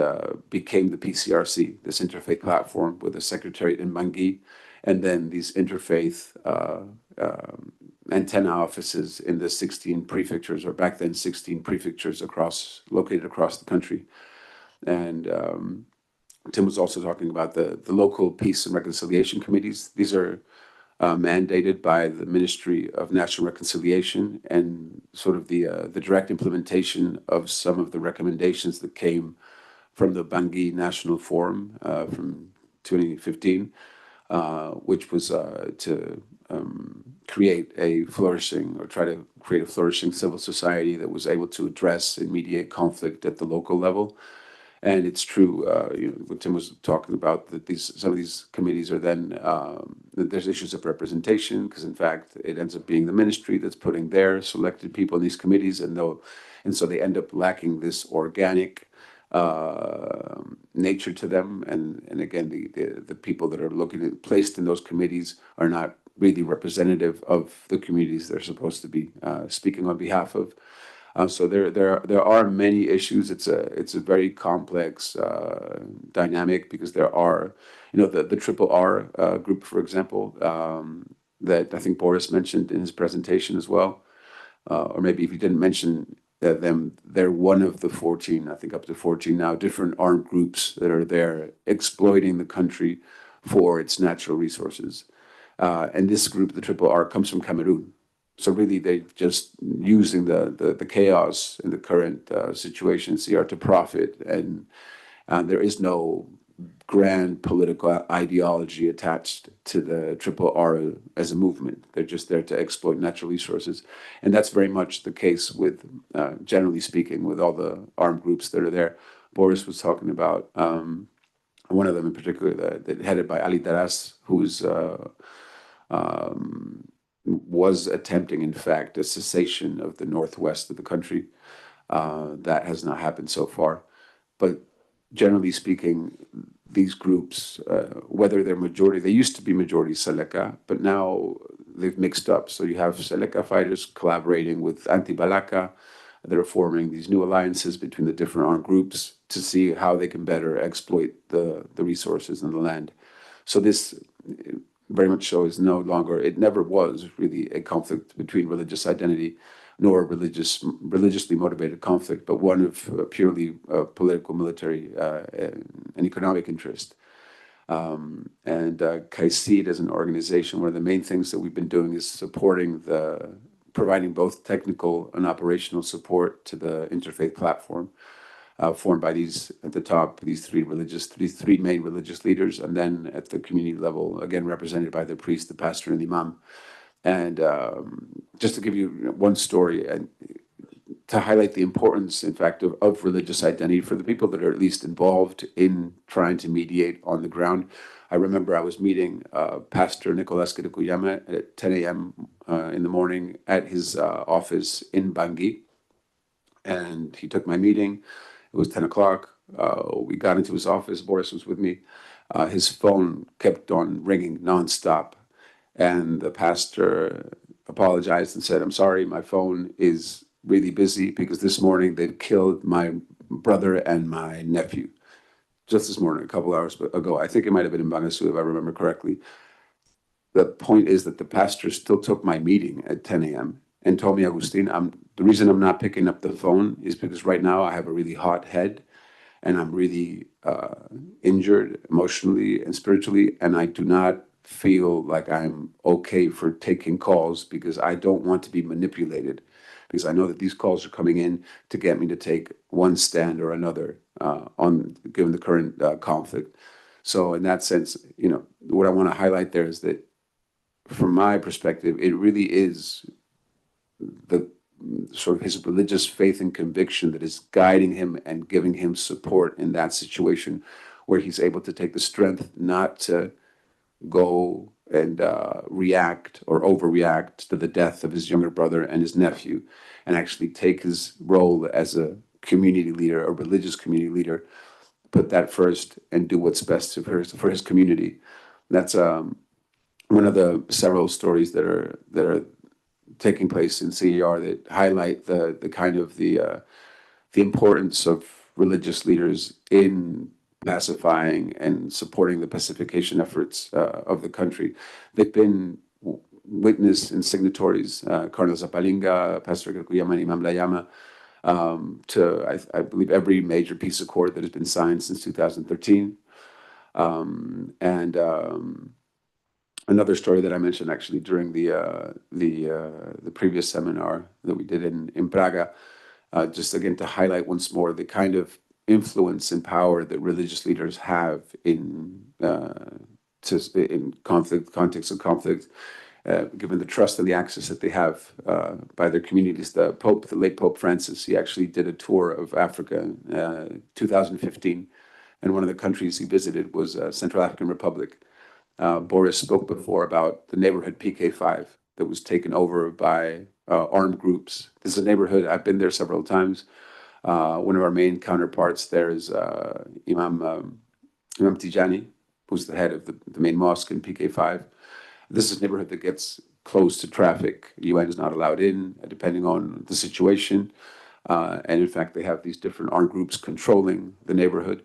became the PCRC, this interfaith platform with a secretariat in Bangui, and then these interfaith antenna offices in the 16 prefectures, or back then 16 prefectures located across the country. And Tim was also talking about the local peace and reconciliation committees. These are mandated by the Ministry of National Reconciliation, and sort of the direct implementation of some of the recommendations that came from the Bangui National Forum from 2015, which was to create a flourishing, or try to create a flourishing civil society that was able to address and mediate conflict at the local level. And it's true, what Tim was talking about, that some of these committees are then, there's issues of representation, because in fact, it ends up being the ministry that's putting their selected people in these committees, and so they end up lacking this organic nature to them. And again, the people that are placed in those committees are not really representative of the communities they're supposed to be speaking on behalf of. So there are many issues. It's a very complex dynamic, because there are, the triple R group, for example, that I think Boris mentioned in his presentation as well, or maybe if he didn't mention them, they're one of the 14, I think up to 14 now, different armed groups that are there exploiting the country for its natural resources. And this group, the triple R, comes from Cameroon. So really, they're just using the chaos in the current situation, CR, to profit, and there is no grand political ideology attached to the triple R as a movement. They're just there to exploit natural resources, and that's very much the case with, generally speaking, with all the armed groups that are there. Boris was talking about one of them in particular, that headed by Ali Daras, who's was attempting, in fact, a cessation of the northwest of the country. That has not happened so far. But generally speaking, these groups, whether they're majority, they used to be majority Seleka, but now they've mixed up. So you have Seleka fighters collaborating with Anti-Balaka. They're forming these new alliances between the different armed groups to see how they can better exploit the resources in the land. So this very much so is no longer, it never was really a conflict between religious identity, nor religiously motivated conflict, but one of purely political, military, and economic interest. And KAICIID as an organization, one of the main things that we've been doing is providing both technical and operational support to the interfaith platform, formed by these three main religious leaders, and then at the community level, again represented by the priest, the pastor, and the imam. And just to give you one story, and to highlight the importance, in fact, of religious identity for the people that are at least involved in trying to mediate on the ground. I remember I was meeting Pastor Nicolas Kedekuyama at 10 a.m. In the morning at his office in Bangui, and he took my meeting. It was 10 o'clock. We got into his office. Boris was with me. His phone kept on ringing nonstop. And the pastor apologized and said, "I'm sorry, my phone is really busy because this morning they've killed my brother and my nephew." just this morning, a couple hours ago. I think it might have been in Bangassou, if I remember correctly. The point is that the pastor still took my meeting at 10 a.m. and told me, Agustin, the reason I'm not picking up the phone is because right now I have a really hot head and I'm really injured emotionally and spiritually, and I do not feel like I'm okay for taking calls because I don't want to be manipulated, because I know that these calls are coming in to get me to take one stand or another given the current conflict. So in that sense, what I want to highlight there is that from my perspective, it really is the sort of his religious faith and conviction that is guiding him and giving him support in that situation, where he's able to take the strength not to go and react or overreact to the death of his younger brother and his nephew, and actually take his role as a community leader, a religious community leader, put that first and do what's best for his community. That's one of the several stories that are taking place in CER that highlight the kind of the importance of religious leaders in pacifying and supporting the pacification efforts of the country. They've been witness and signatories, Cardinal Zapalinga, Pastor Gakuyama, and Imam Layama, to I believe every major peace accord that has been signed since 2013. Another story that I mentioned actually during the previous seminar that we did in Praga, just again to highlight once more the kind of influence and power that religious leaders have in context of conflict, given the trust and the access that they have by their communities. The late Pope Francis, he actually did a tour of Africa in 2015, and one of the countries he visited was Central African Republic. Boris spoke before about the neighborhood PK5 that was taken over by armed groups. This is a neighborhood, I've been there several times. One of our main counterparts there is Imam Tijani, who's the head of the main mosque in PK5. This is a neighborhood that gets close to traffic. UN is not allowed in, depending on the situation. And in fact, they have these different armed groups controlling the neighborhood.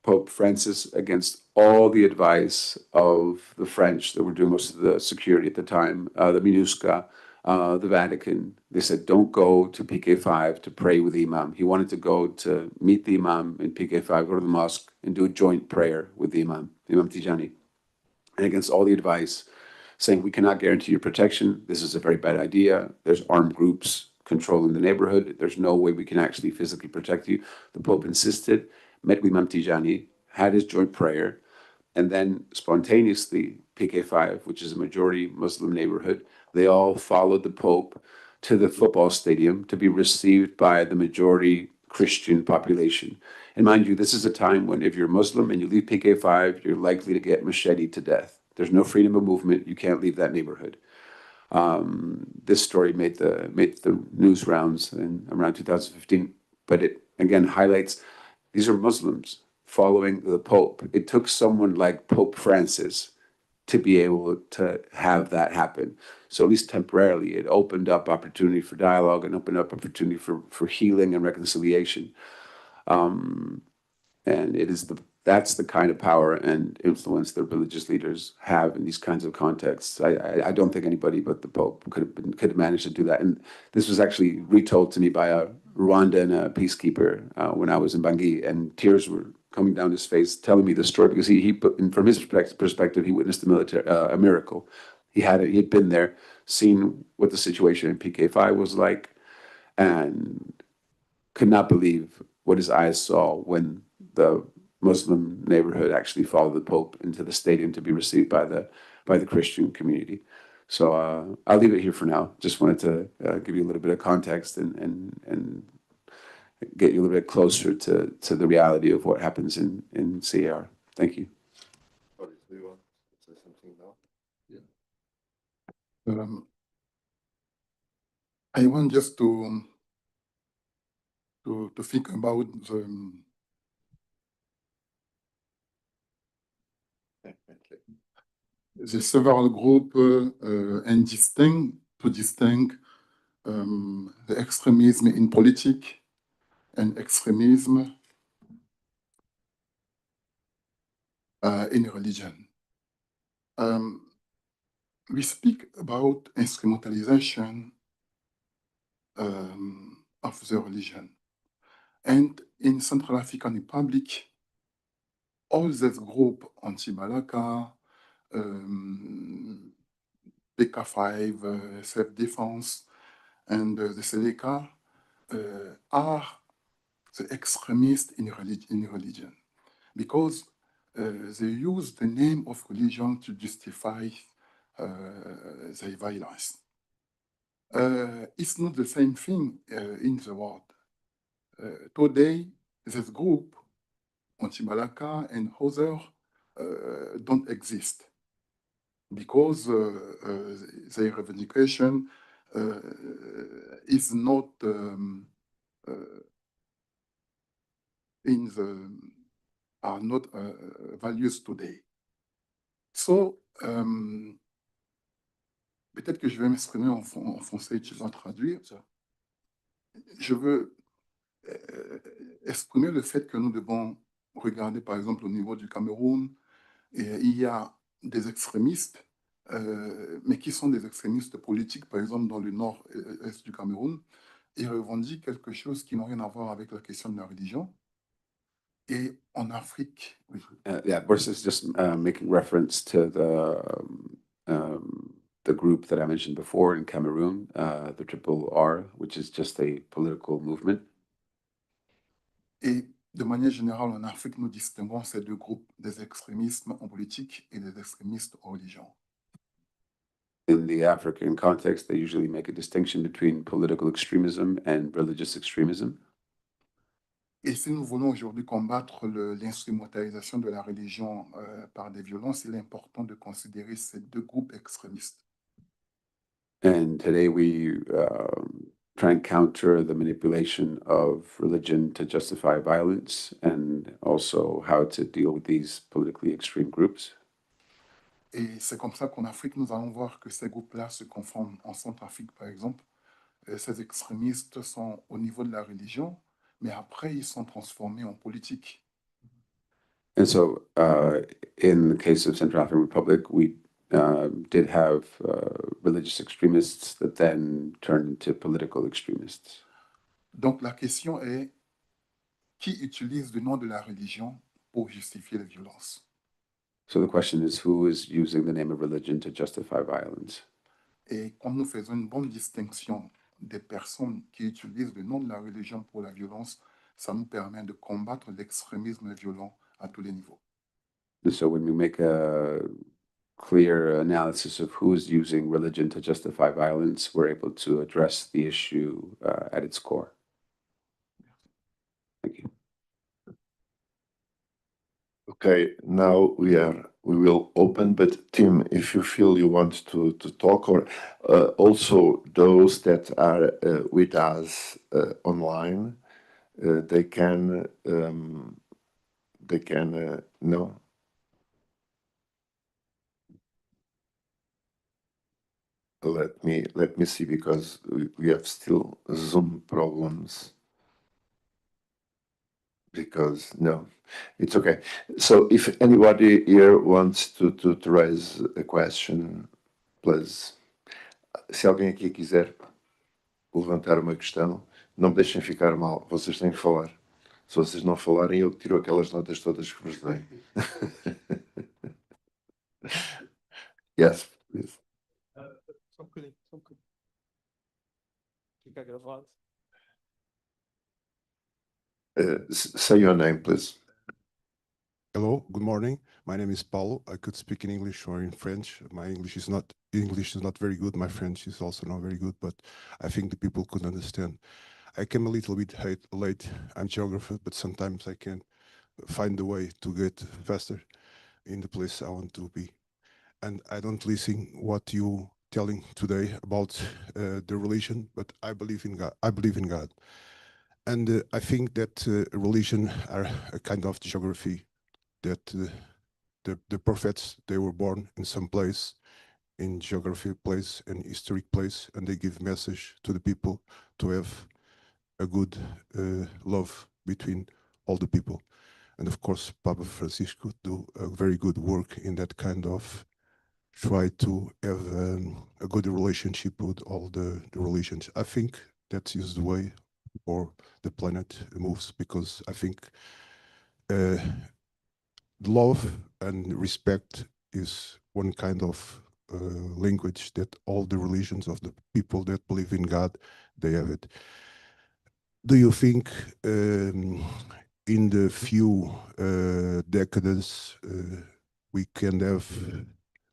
Pope Francis, against all the advice of the French that were doing most of the security at the time, the MINUSCA, the Vatican, they said, don't go to PK5 to pray with the Imam. He wanted to go to meet the Imam in PK5, go to the mosque, and do a joint prayer with the Imam Tijani. And against all the advice, saying, we cannot guarantee your protection. This is a very bad idea. There's armed groups controlling the neighborhood. There's no way we can actually physically protect you. The Pope insisted, met with Imam Tijani, had his joint prayer, and then spontaneously, PK5, which is a majority Muslim neighborhood, they all followed the Pope to the football stadium to be received by the majority Christian population. And mind you, this is a time when if you're Muslim and you leave PK5, you're likely to get macheted to death. There's no freedom of movement. You can't leave that neighborhood. This story made the news rounds in around 2015, but it again highlights these are Muslims following the Pope. It took someone like Pope Francis to be able to have that happen. So at least temporarily, it opened up opportunity for dialogue and opened up opportunity for healing and reconciliation. And that's the kind of power and influence that religious leaders have in these kinds of contexts. I don't think anybody but the Pope could have managed to do that. And this was actually retold to me by a Rwandan peacekeeper when I was in Bangui, and tears were coming down his face, telling me the story because from his perspective, he witnessed a miracle. He'd been there, seen what the situation in PK5 was like, and could not believe what his eyes saw when the Muslim neighborhood actually followed the Pope into the stadium to be received by the Christian community. So I'll leave it here for now. Just wanted to give you a little bit of context and get you a little bit closer to the reality of what happens in CAR. Thank you. Boris, do you want to say something now? I want just to think about the several groups and to distinct the extremism in politics and extremism in religion. We speak about instrumentalization of the religion. And in Central African Republic, all these groups, anti-Balaka, PK5, self-defense, and the Seleka are the extremists in religion because they use the name of religion to justify their violence. It's not the same thing in the world. Today, this group, anti-Balaka and others, don't exist because their revendication is not are not values today. So, peut-être que je vais m'exprimer en français et tu vas traduire. Je veux exprimer le fait que nous devons regarder, par exemple, au niveau du Cameroun, il y a des extrémistes, mais qui sont des extrémistes politiques, par exemple, dans le nord-est du Cameroun, ils revendiquent quelque chose qui n'a rien à voir avec la question de la religion. Et en Afrique... Oui. Yeah, Boris is just making reference to the group that I mentioned before in Cameroon, the Triple R, which is just a political movement. Et de manière générale, en Afrique, nous distinguons ces deux groupes, des extrémismes en politique et des extrémistes en religion. In the African context, they usually make a distinction between political extremism and religious extremism. Et si nous voulons aujourd'hui combattre l'instrumentalisation de la religion par des violences, il est important de considérer ces deux groupes extrémistes. And today we try and counter the manipulation of religion to justify violence and also how to deal with these politically extreme groups. Et c'est comme ça qu'en Afrique, nous allons voir que ces groupes-là se conforment. En Centrafrique, par exemple, ces extrémistes sont au niveau de la religion, mais après, ils sont transformés en politique. And so in the case of Central African Republic, we did have religious extremists that then turned into political extremists. Donc la question est, qui utilise le nom de la religion pour justifier les violences? So the question is, who is using the name of religion to justify violence? Et quand nous faisons une bonne distinction des personnes qui utilisent le nom de la religion pour la violence, ça nous permet de combattre l'extrémisme violent à tous les niveaux. And so when we make a clear analysis of who is using religion to justify violence, we're able to address the issue at its core. Thank you. Okay, now we will open, but Tim, if you feel you want to talk, or also those that are with us online, they can no. Let me see, because we have still Zoom problems. Because no, it's okay. So if anybody here wants to raise a question, please. Se alguém aqui quiser levantar uma questão, não me deixem ficar mal, vocês têm que falar. Se vocês não falarem, eu tiro aquelas notas todas que vos dei. Yes, please. Só um bocadinho. Fica gravado. Say your name, please. Hello, good morning. My name is Paulo. I could speak in English or in French. My English is not very good. My French is also not very good, but I think the people could understand. I came a little bit late. I'm geographer, but sometimes I can find a way to get faster in the place I want to be. And I don't listen what you telling today about the religion, but I believe in God. I believe in God. And I think that religion are a kind of geography, that the prophets, they were born in some place, in geography place and historic place, and they give message to the people to have a good love between all the people. and of course Papa Francisco do a very good work in that kind of try to have a good relationship with all the religions. I think that is the way for the planet moves, because I think love and respect is one kind of language that all the religions of the people that believe in God, they have it. Do you think in the few decades we can have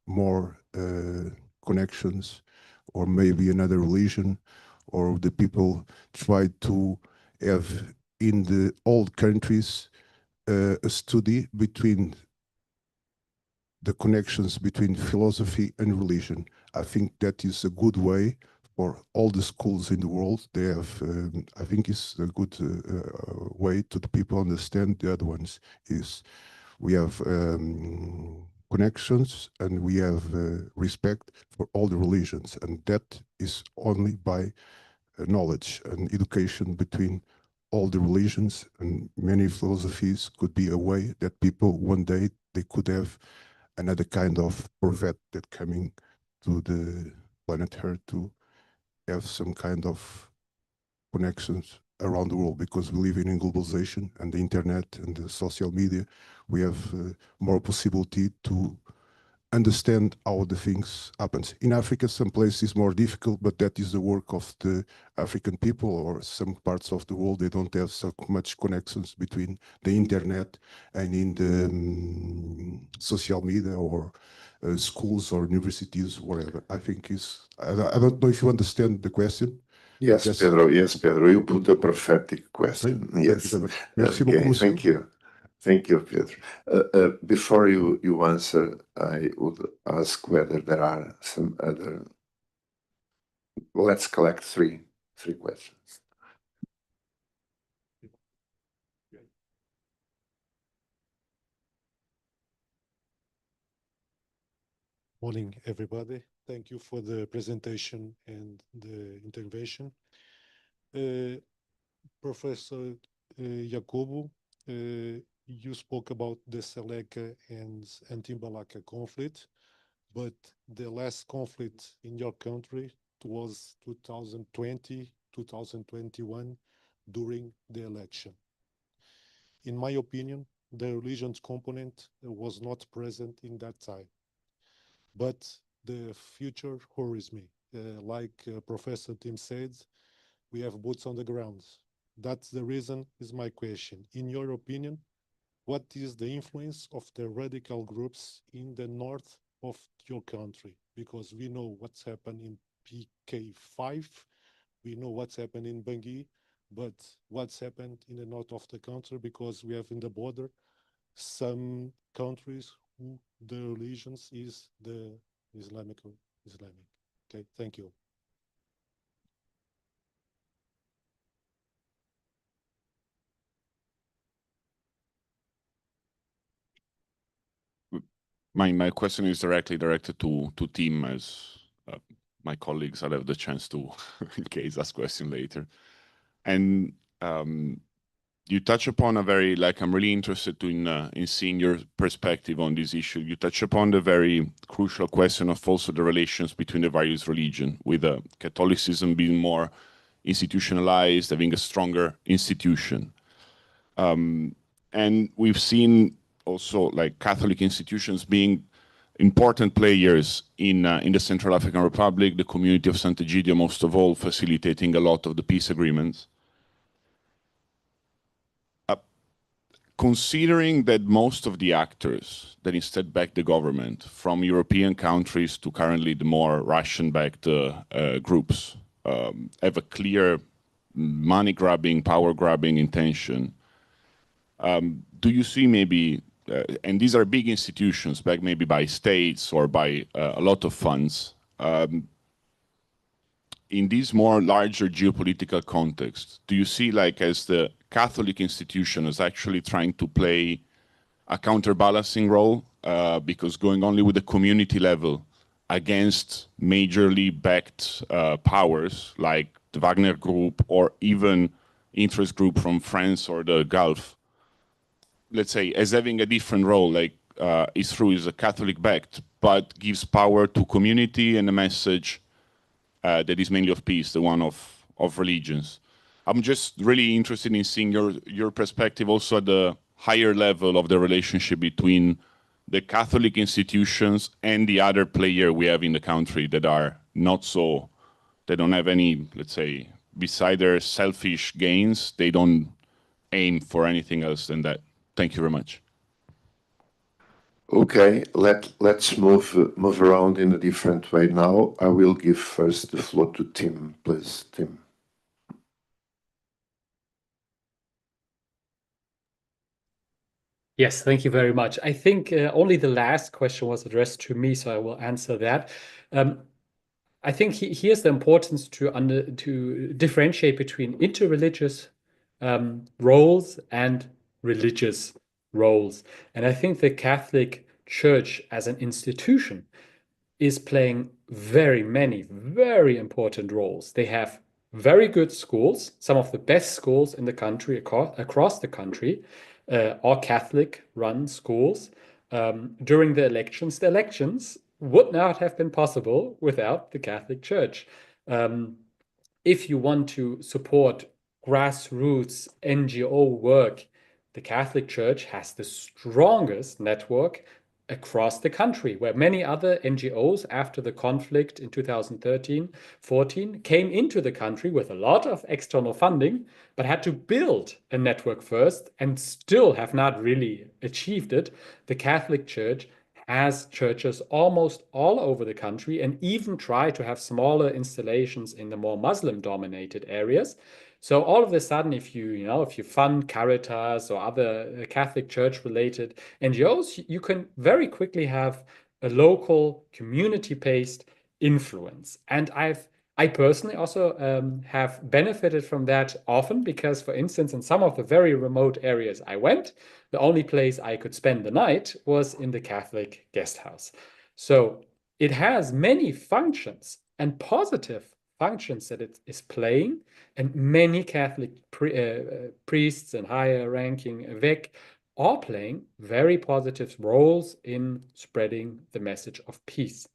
more connections, or maybe another religion, or the people try to have in the old countries a study between the connections between philosophy and religion? I think that is a good way for all the schools in the world. They have, I think it's a good way to the people understand. The other ones is we have connections and we have respect for all the religions, and that is only by knowledge and education between all the religions and many philosophies could be a way that people one day they could have another kind of prophet that coming to the planet Earth to have some kind of connections around the world, because we live in globalization and the internet and the social media. We have more possibility to understand how the things happens. In Africa, some places is more difficult, but that is the work of the African people, or some parts of the world, they don't have so much connections between the internet and in the social media or schools or universities, whatever. I think is, I don't know if you understand the question. Yes, Yes. Pedro. Yes, Pedro. You put a prophetic question. Yes. Okay, thank you. Thank you, Pedro. Before you answer, I would ask whether there are some other. Let's collect three questions. Morning, everybody. Thank you for the presentation and the intervention. Professor Yakoubou, you spoke about the Seleka and Antimbalaka conflict, but the last conflict in your country was 2020, 2021, during the election. In my opinion, the religions component was not present in that time. But the future worries me. Like Professor Tim said, we have boots on the ground. That's the reason is my question. In your opinion, what is the influence of the radical groups in the north of your country? Because we know what's happened in PK5, we know what's happened in Bangui, but what's happened in the north of the country, because we have in the border some countries who the religions is the Islamic. Okay, thank you. My question is directly directed to Tim, as my colleagues, I'll have the chance to, in case, ask question later. And you touch upon a very, like, I'm really interested in seeing your perspective on this issue. You touch upon the very crucial question of also the relations between the various religions, with Catholicism being more institutionalized, having a stronger institution. And we've seen also like Catholic institutions being important players in the Central African Republic, the community of Sant'Egidio most of all, facilitating a lot of the peace agreements. Considering that most of the actors that instead back the government, from European countries to currently the more Russian-backed groups, have a clear money-grabbing, power-grabbing intention, do you see maybe, and these are big institutions, backed maybe by states or by a lot of funds, in this more larger geopolitical context, do you see, like, as the Catholic institution is actually trying to play a counterbalancing role, because going only with the community level against majorly backed powers like the Wagner Group or even interest group from France or the Gulf, let's say, as having a different role, like is true, is a Catholic backed, but gives power to community and a message that is mainly of peace, the one of religions. I'm just really interested in seeing your perspective also at the higher level of the relationship between the Catholic institutions and the other player we have in the country that are not so, they don't have any, let's say, beside their selfish gains, they don't aim for anything else than that. Thank you very much. Okay, let's move around in a different way now. I will give first the floor to Tim, please, Tim. Yes, thank you very much. I think only the last question was addressed to me, so I will answer that. I think here's the importance to differentiate between interreligious roles and religious roles. And I think the Catholic Church as an institution is playing many very important roles. They have very good schools, some of the best schools in the country, across the country, are Catholic-run schools. During the elections would not have been possible without the Catholic Church. If you want to support grassroots NGO work, the Catholic Church has the strongest network across the country, where many other NGOs after the conflict in 2013-14 came into the country with a lot of external funding, but had to build a network first and still have not really achieved it. The Catholic Church has churches almost all over the country and even try to have smaller installations in the more Muslim-dominated areas. So all of a sudden, if you fund Caritas or other Catholic Church-related NGOs, you can very quickly have a local community-based influence. And I personally also have benefited from that often because, for instance, in some of the very remote areas I went, the only place I could spend the night was in the Catholic guest house. So it has many functions and positive functions that it is playing, and many Catholic priests and higher ranking évêques are playing very positive roles in spreading the message of peace.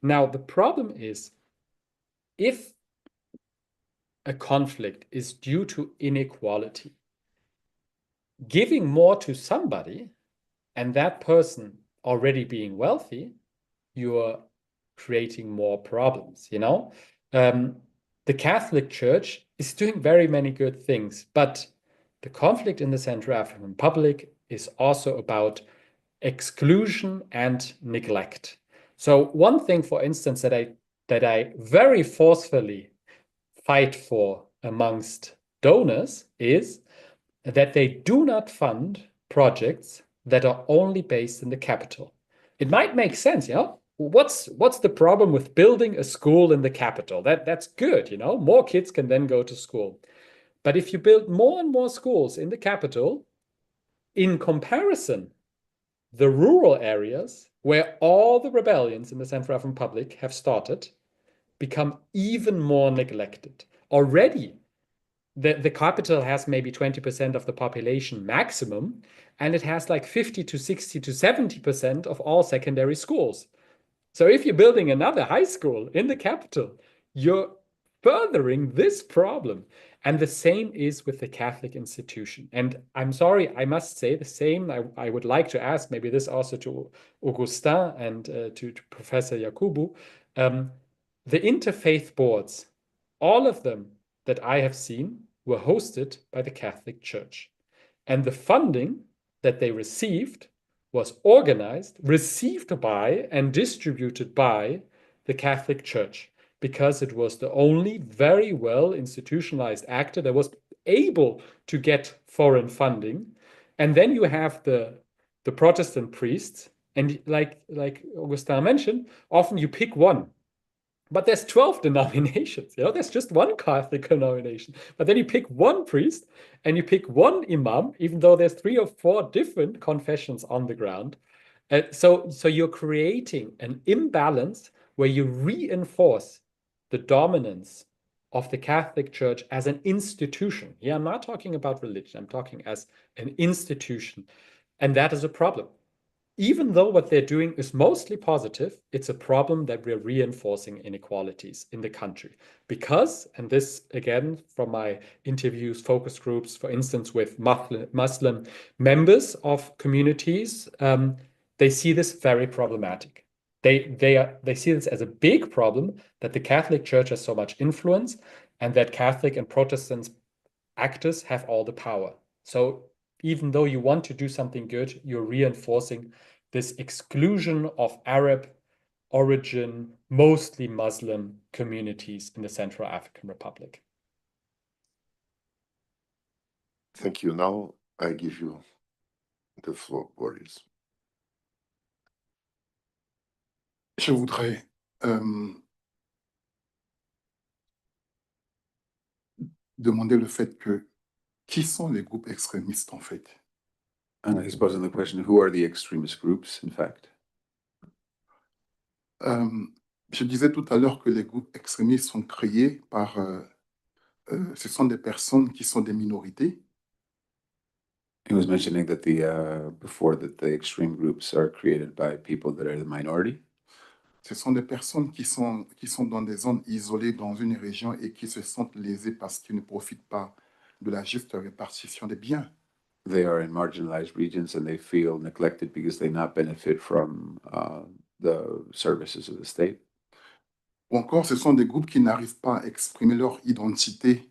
Now, the problem is, if a conflict is due to inequality, giving more to somebody and that person already being wealthy, you're creating more problems, The Catholic Church is doing very many good things, but the conflict in the Central African Republic is also about exclusion and neglect. So one thing, for instance, that I very forcefully fight for amongst donors is that they do not fund projects that are only based in the capital. It might make sense, What's the problem with building a school in the capital? That's good, More kids can then go to school. But if you build more and more schools in the capital, in comparison, the rural areas where all the rebellions in the Central African Republic have started become even more neglected. Already, the capital has maybe 20% of the population maximum, and it has like 50 to 60 to 70% of all secondary schools. So if you're building another high school in the capital, you're furthering this problem. And the same is with the Catholic institution. And I'm sorry, I must say the same. I would like to ask maybe this also to Augustin and to Professor Yakoubou. The interfaith boards, all of them that I have seen, were hosted by the Catholic Church. And the funding that they received was organized, received by, and distributed by the Catholic Church, because it was the only very well institutionalized actor that was able to get foreign funding. And then you have the Protestant priests, and like Augustin mentioned, often you pick one. But there's 12 denominations, there's just one Catholic denomination. But then you pick one priest and you pick one imam, even though there's 3 or 4 different confessions on the ground. So you're creating an imbalance where you reinforce the dominance of the Catholic Church as an institution. Here, I'm not talking about religion, I'm talking as an institution. And that is a problem. Even though what they're doing is mostly positive, it's a problem that we're reinforcing inequalities in the country. Because, and this again from my interviews, focus groups, for instance, with Muslim members of communities, they see this very problematic. They see this as a big problem that the Catholic Church has so much influence and that Catholic and Protestant actors have all the power. So even though you want to do something good, you're reinforcing this exclusion of Arab origin, mostly Muslim communities in the Central African Republic. Thank you. Now I give you the floor, Boris. Je voudrais demander le fait que qui sont les groupes extrémistes en fait? And I suppose in the question, who are the extremist groups, in fact? Je disais tout à l'heure que les groupes extrémistes sont créés par... ce sont des personnes qui sont des minorités. He was mentioning that before that the extreme groups are created by people that are the minority. Ce sont des personnes qui sont dans des zones isolées dans une région et qui se sentent lésées parce qu'ils ne profitent pas de la juste répartition des biens. They are in marginalized regions and they feel neglected because they not benefit from the services of the state. Ou encore, ce sont des groupes qui n'arrivent pas à exprimer leur identité,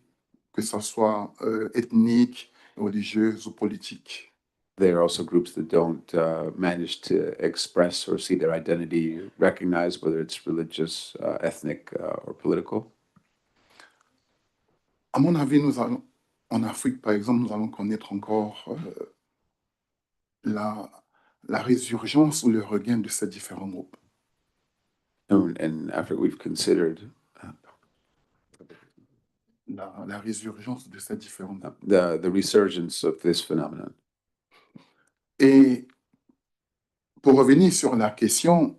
que ce soit ethnique, religieuse ou politique. There are also groups that don't manage to express or see their identity recognized, whether it's religious, ethnic, or political. À mon avis, en Afrique, par exemple, nous allons connaître encore la résurgence ou le regain de ces différents groupes. In Africa, we've considered la résurgence de ces différents groupes. The resurgence of this phenomenon. Et pour revenir sur la question,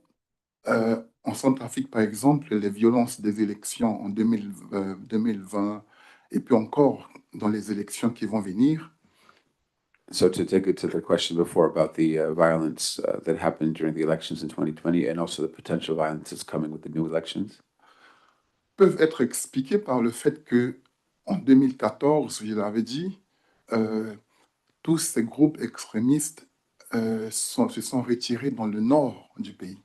en Centrafrique, par exemple, les violences des élections en 2020 et puis encore dans les élections qui vont venir. So to take it to the question before about the violence that happened during the elections in 2020 and also the potential violence that's coming with the new elections, peuvent être expliquées par le fait que en 2014, je l'avais dit, tous ces groupes extrémistes se sont retirés dans le nord du pays.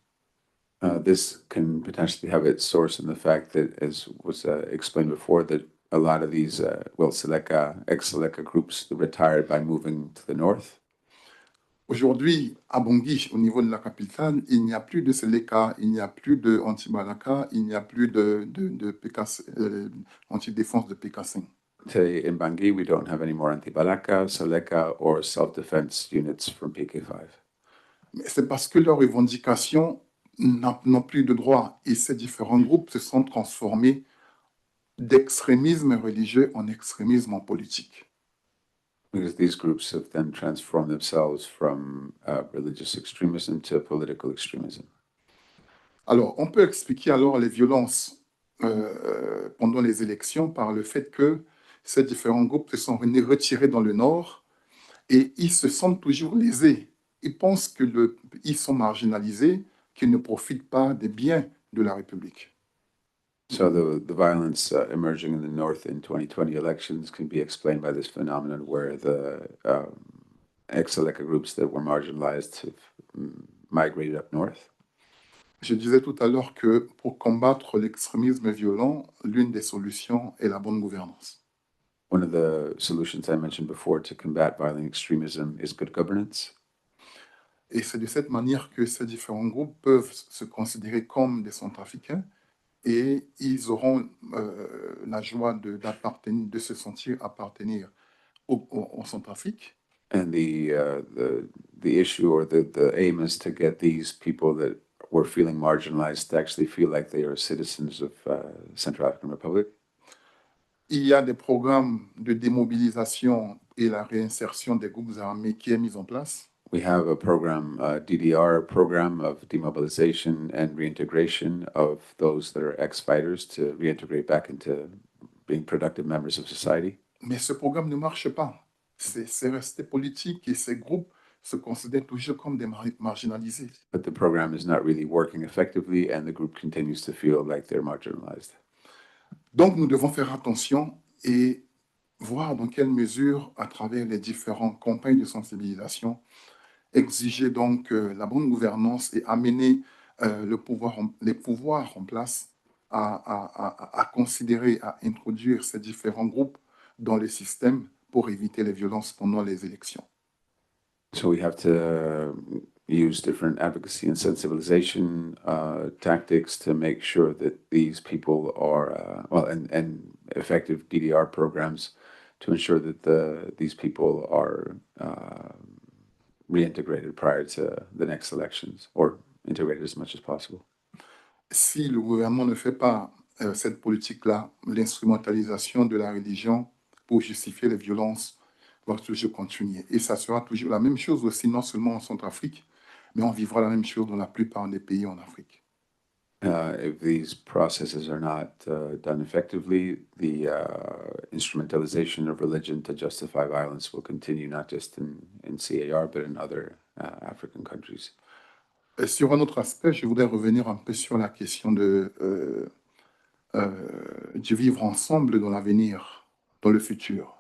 This can potentially have its source in the fact that, as was explained before, that a lot of these, ex-Seleka groups retired by moving to the north. Aujourd'hui, à Bangui, au niveau de la capitale, il n'y a plus de Seleka, il n'y a plus de anti-Balaka, il n'y a plus de anti-défense de PK5. Today in Bangui, we don't have any more anti-Balaka, Seleka, or self-defense units from PK5. C'est parce que leurs revendications n'ont plus de droit et ces différents groupes se sont transformés d'extrémisme religieux en extrémisme en politique. Because these groups have then transformed themselves from religious extremism to political extremism. Alors, on peut expliquer alors les violences pendant les élections par le fait que ces différents groupes se sont retirés dans le nord et ils se sentent toujours lésés. Ils pensent qu'ils sont marginalisés, qu'ils ne profitent pas des biens de la République. So the violence emerging in the north in 2020 elections can be explained by this phenomenon where the ex-Seleka groups that were marginalized have migrated up north. Je disais tout à l'heure que pour combattre l'extrémisme violent, l'une des solutions est la bonne gouvernance. One of the solutions I mentioned before to combat violent extremism is good governance. Et c'est de cette manière que ces différents groupes peuvent se considérer comme des Centrafricains et ils auront la joie de se sentir appartenir au Centrafrique. And the issue or the aim is to get these people that were feeling marginalized to actually feel like they are citizens of Central African Republic. Il y a des programmes de démobilisation et la réinsertion des groupes armés qui est mis en place. We have a program, DDR program of demobilization and reintegration of those that are ex-fighters to reintegrate back into being productive members of society. Mais ce programme ne marche pas. C'est resté politique et ces groupes se considèrent toujours comme des marginalisés. But the program is not really working effectively, and the group continues to feel like they're marginalized. Donc, nous devons faire attention et voir dans quelle mesure, à travers les différentes campagnes de sensibilisation, exiger donc la bonne gouvernance et amener les pouvoirs en place à considérer, à introduire ces différents groupes dans les systèmes pour éviter les violences pendant les élections. So we have to use different advocacy and sensibilization tactics to make sure that these people are, and effective DDR programs to ensure that these people are reintegrated prior to the next elections, or integrated as much as possible. Si le gouvernement ne fait pas cette politique-là, l'instrumentalisation de la religion pour justifier les violences va toujours continuer. Et ça sera toujours la même chose aussi, non seulement en Centrafrique, mais on vivra la même chose dans la plupart des pays en Afrique. If these processes are not done effectively, the instrumentalization of religion to justify violence will continue, not just in CAR, but in other African countries. Et sur un autre aspect, je voudrais revenir un peu sur la question du vivre ensemble dans l'avenir, dans le futur.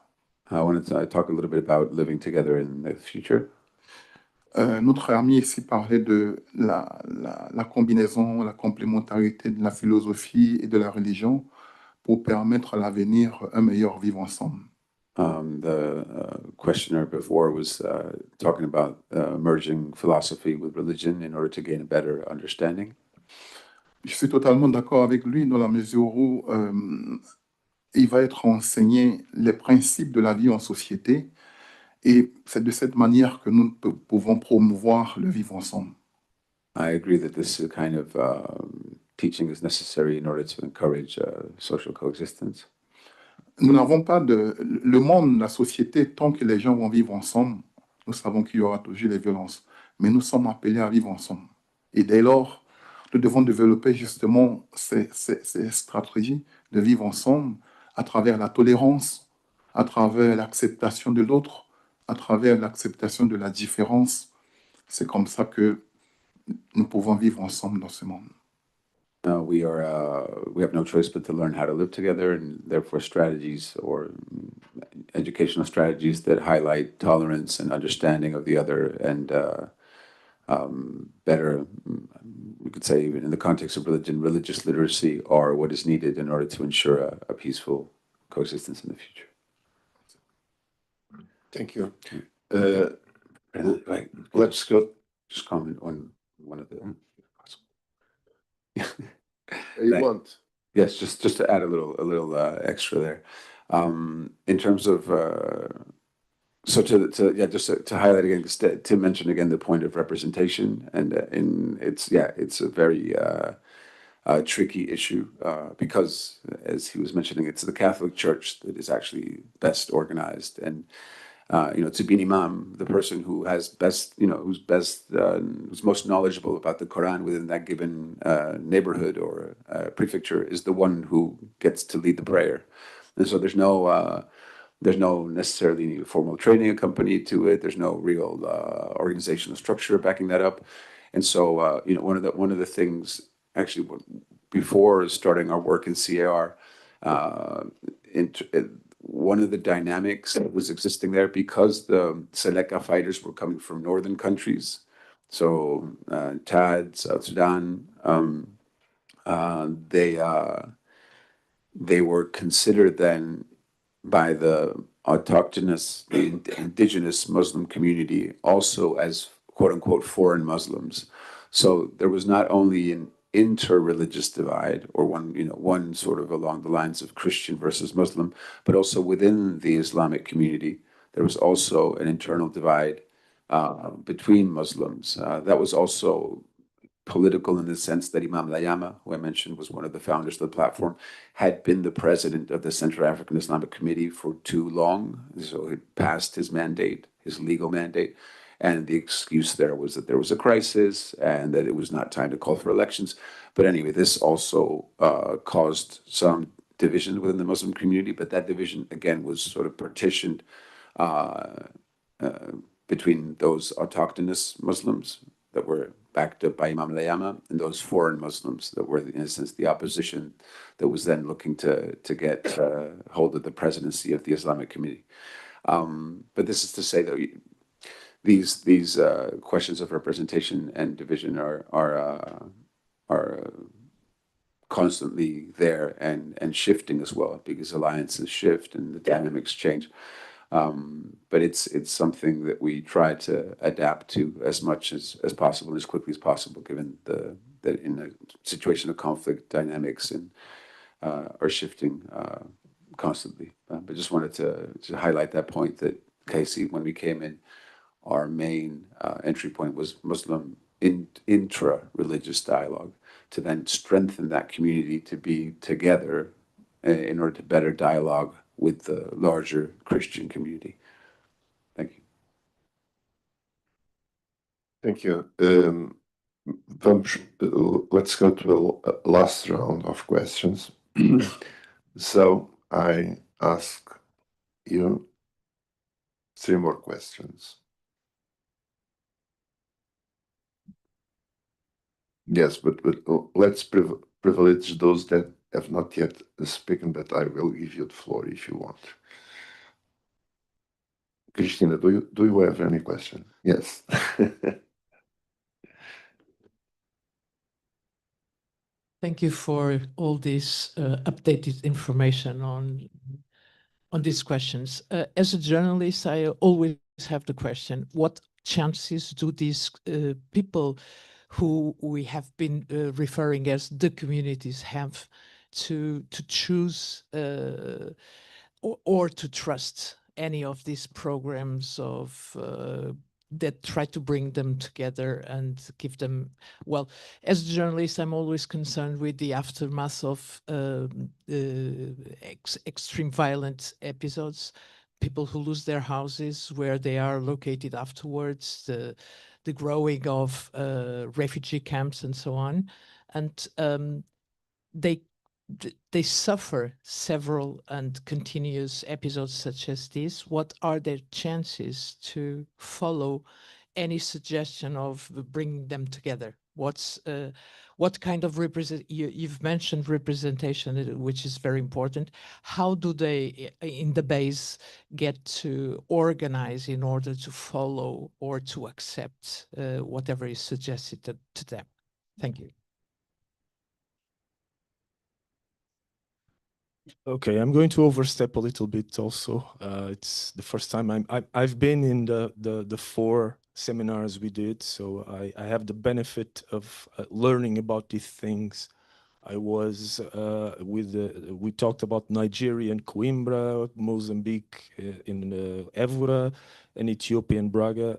I wanted to talk a little bit about living together in the future. Notre ami ici parlait de la combinaison, la complémentarité de la philosophie et de la religion pour permettre à l'avenir un meilleur vivre ensemble. The questioner before was talking about merging philosophy with religion in order to gain a better understanding. Je suis totalement d'accord avec lui dans la mesure où il va être enseigné les principes de la vie en société, et c'est de cette manière que nous pouvons promouvoir le vivre ensemble. I agree that this kind of teaching is necessary in order to encourage social coexistence. Nous n'avons pas le monde, la société, tant que les gens vont vivre ensemble, nous savons qu'il y aura toujours les violences, mais nous sommes appelés à vivre ensemble. Et dès lors, nous devons développer justement ces stratégies de vivre ensemble à travers la tolérance, à travers l'acceptation de l'autre, à travers l'acceptation de la différence. C'est comme ça que nous pouvons vivre ensemble dans ce monde. We have no choice but to learn how to live together, and therefore strategies or educational strategies that highlight tolerance and understanding of the other, and better, we could say, even in the context of religion, religious literacy are what is needed in order to ensure a peaceful coexistence in the future. Thank you. Right. Let's go. Just comment on one of the. You want? Yes, just to add a little extra there, in terms of so to highlight again, to mention again the point of representation, and it's a very tricky issue because, as he was mentioning, it's the Catholic Church that is actually best organized, and to be an imam, the person who has who's most knowledgeable about the Quran within that given neighborhood or prefecture is the one who gets to lead the prayer. And so there's no necessarily formal training accompanied to it. There's no real organizational structure backing that up. And so one of the things actually before starting our work in CAR, one of the dynamics that was existing there, because the Seleka fighters were coming from northern countries, so Chad, South Sudan, they were considered then by the autochthonous, the indigenous Muslim community also as quote unquote foreign Muslims. So there was not only an inter-religious divide, or one sort of along the lines of Christian versus Muslim, but also within the Islamic community, there was also an internal divide between Muslims. That was also political in the sense that Imam Layama, who I mentioned was one of the founders of the platform, had been the president of the Central African Islamic Committee for too long. So he passed his mandate, his legal mandate. And the excuse there was that there was a crisis and that it was not time to call for elections. But anyway, this also caused some division within the Muslim community, but that division, again, was sort of partitioned between those autochthonous Muslims that were backed up by Imam Layama and those foreign Muslims that were, in a sense, the opposition that was then looking to get hold of the presidency of the Islamic community. But this is to say that these questions of representation and division are constantly there and shifting as well, because alliances shift and the dynamics change. But it's something that we try to adapt to as much as possible, as quickly as possible, given that in a situation of conflict, dynamics and are shifting constantly. But just wanted to highlight that point, that KAICIID, when we came in, our main entry point was Muslim intra-religious dialogue, to then strengthen that community to be together in order to better dialogue with the larger Christian community. Thank you. Thank you. Let's go to a last round of questions. So I ask you 3 more questions. Yes, but let's privilege those that have not yet spoken, but I will give you the floor if you want. Cristina, do you have any question? Yes. Thank you for all this updated information on these questions. As a journalist, I always have the question, what chances do these people who we have been referring as the communities have to choose or to trust any of these programs of that try to bring them together and give them, well, as a journalist, I'm always concerned with the aftermath of extreme violent episodes, people who lose their houses, where they are located afterwards, the growing of refugee camps and so on. And they suffer several and continuous episodes such as this. What are their chances to follow any suggestion of bringing them together? What kind of you've mentioned representation, which is very important. How do they, in the base, get to organize in order to follow or to accept whatever is suggested to them? Thank you. Okay, I'm going to overstep a little bit also. It's the first time I've been in the 4 seminars we did, so I have the benefit of learning about these things. I was we talked about Nigeria and Coimbra, Mozambique in Évora, and Ethiopia in Braga,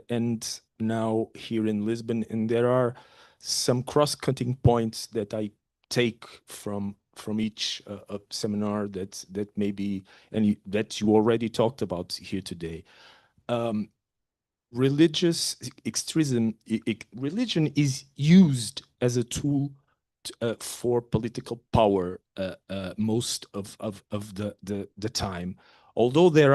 and now here in Lisbon. And there are some cross-cutting points that I take from each seminar that maybe, and that you already talked about here today. Religious extremism, religion is used as a tool for political power most of the time. Although there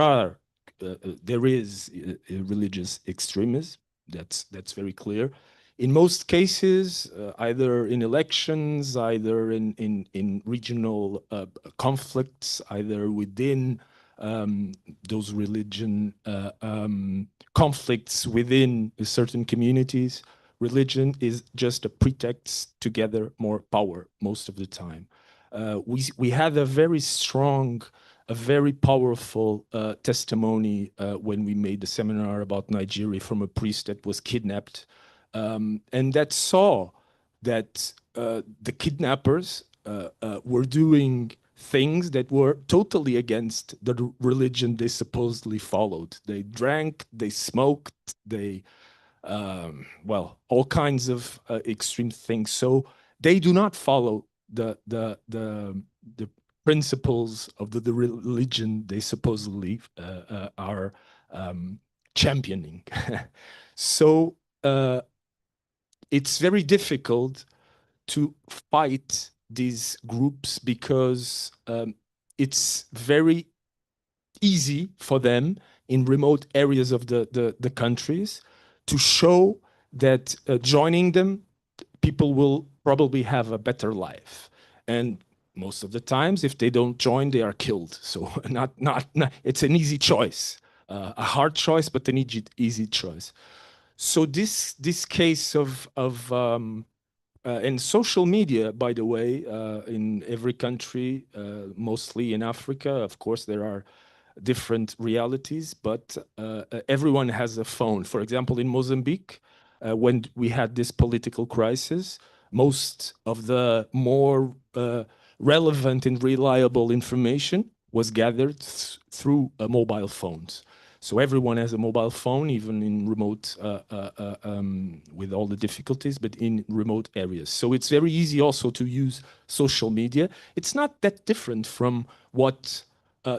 is religious extremism, that's very clear. In most cases, either in elections, either in regional conflicts, either within those religion conflicts within certain communities, religion is just a pretext to gather more power most of the time. We had a very strong, a very powerful testimony when we made the seminar about Nigeria from a priest that was kidnapped, and that saw that the kidnappers were doing things that were totally against the religion they supposedly followed. They drank, they smoked, they well, all kinds of extreme things. So they do not follow the principles of the religion they supposedly are championing. So it's very difficult to fight these groups because it's very easy for them in remote areas of the countries to show that joining them, people will probably have a better life. And most of the times, if they don't join, they are killed. So it's an easy choice, a hard choice, but an easy choice. So this case of and social media, by the way, in every country, mostly in Africa, of course, there are different realities, but everyone has a phone. For example, in Mozambique, when we had this political crisis, most of the more relevant and reliable information was gathered through mobile phones. So everyone has a mobile phone, even in remote, with all the difficulties, but in remote areas. So it's very easy also to use social media. It's not that different from what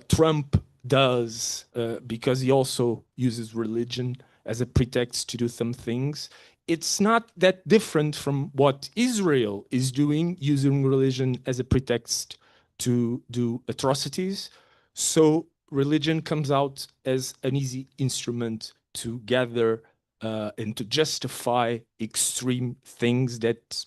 Trump does, because he also uses religion as a pretext to do some things. It's not that different from what Israel is doing, using religion as a pretext to do atrocities. So religion comes out as an easy instrument to gather and to justify extreme things that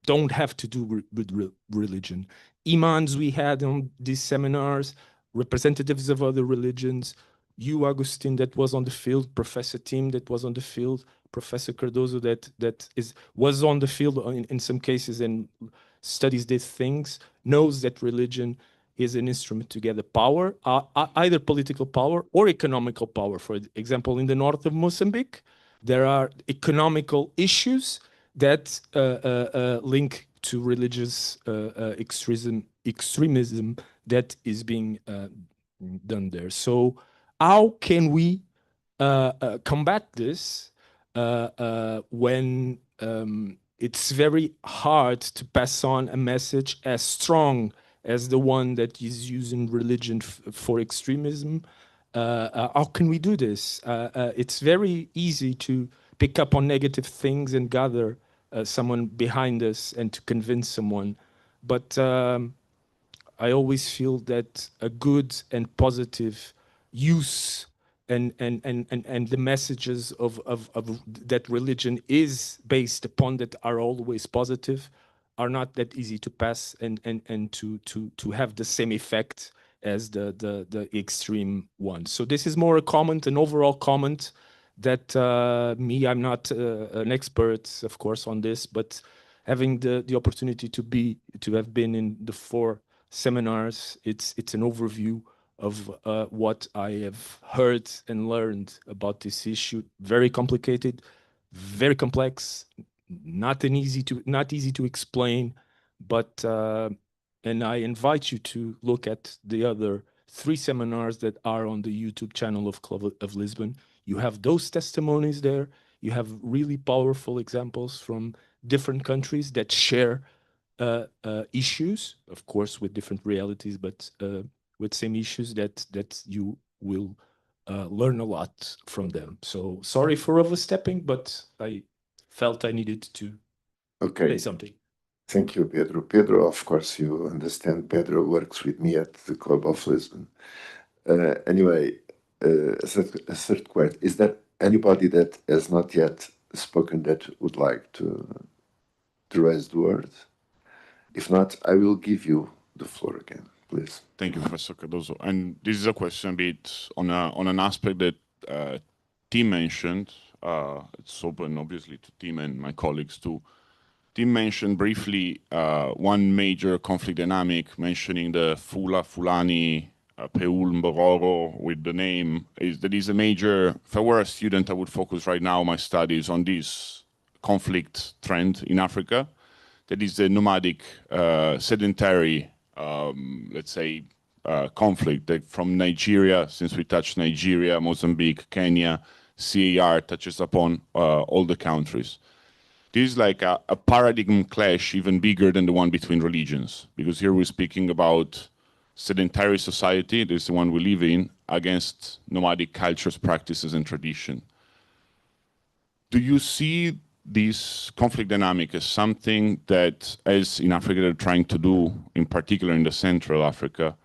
don't have to do with religion. Imams we had on these seminars, representatives of other religions, you, Agustin, that was on the field, Professor Tim that was on the field, Professor Cardoso was on the field in some cases and studies these things, knows that religion is an instrument to gather power, either political power or economical power. For example, in the north of Mozambique, there are economical issues that link to religious extremism that is being done there. So how can we combat this when it's very hard to pass on a message as strong as the one that is using religion for extremism? How can we do this? It's very easy to pick up on negative things and gather someone behind us and to convince someone. But I always feel that a good and positive use and the messages of that religion is based upon that are always positive are not that easy to pass and to have the same effect as the extreme one. So this is more a comment, an overall comment that I'm not an expert, of course, on this, but having the opportunity to have been in the 4 seminars, it's an overview of what I have heard and learned about this issue. Very complicated, very complex, not easy to explain, but and I invite you to look at the other 3 seminars that are on the YouTube channel of Club of Lisbon. You have those testimonies there. You have really powerful examples from different countries that share issues, of course, with different realities, but with same issues that you will learn a lot from them. So sorry for overstepping, but I felt I needed to say something. Thank you, Pedro. Pedro, of course, you understand, Pedro works with me at the Club of Lisbon. Anyway, a third question. Is there anybody that has not yet spoken that would like to raise the word? If not, I will give you the floor again, please. Thank you, Professor Cardoso. And this is a question a bit on an aspect that Tim mentioned. It's open, obviously, to Tim and my colleagues too. Tim mentioned briefly one major conflict dynamic, mentioning the Fula, Fulani, Peul, Mbororo with the name. That is a major, if I were a student, I would focus right now my studies on this conflict trend in Africa. That is the nomadic, sedentary, let's say, conflict that from Nigeria, since we touched Nigeria, Mozambique, Kenya, CAR touches upon all the countries. This is like a paradigm clash even bigger than the one between religions, because here we're speaking about sedentary society, this is the one we live in, against nomadic cultures, practices, and tradition. Do you see this conflict dynamic is something that, as in Africa, they're trying to do, in particular in the Central Africa,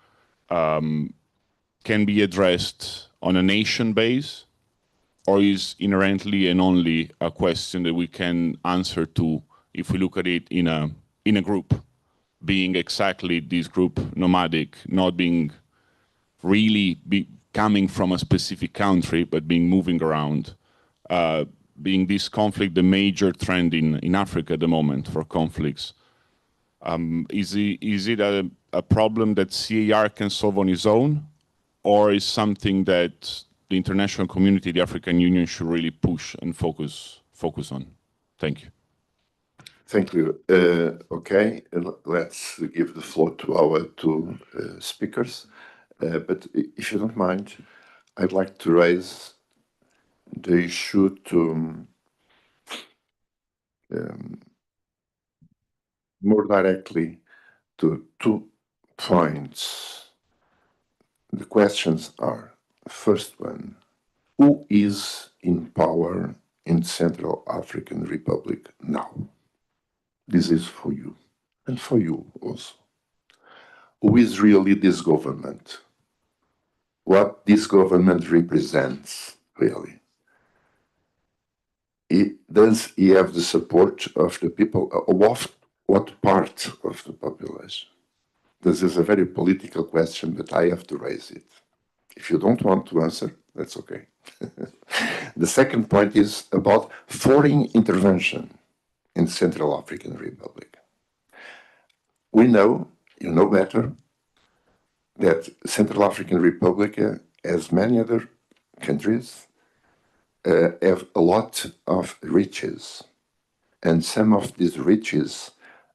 can be addressed on a nation base, or is inherently and only a question that we can answer to if we look at it in a group, being exactly this group nomadic, not being really coming from a specific country, but being moving around, being this conflict the major trend in Africa at the moment for conflicts. Is it a problem that CAR can solve on its own, or is something that the international community, the African Union, should really push and focus on? Thank you. Thank you. Okay, let's give the floor to our two speakers. But if you don't mind, I'd like to raise the issue to more directly to 2 points. The questions are, first one, who is in power in Central African Republic now? This is for you, and for you also. Who is really this government? What this government represents, really? Does he have the support of the people? What part of the population? This is a very political question, but I have to raise it. If you don't want to answer, that's okay. The second point is about foreign intervention in Central African Republic. We know, you know better, that Central African Republic, as many other countries, have a lot of riches, and some of these riches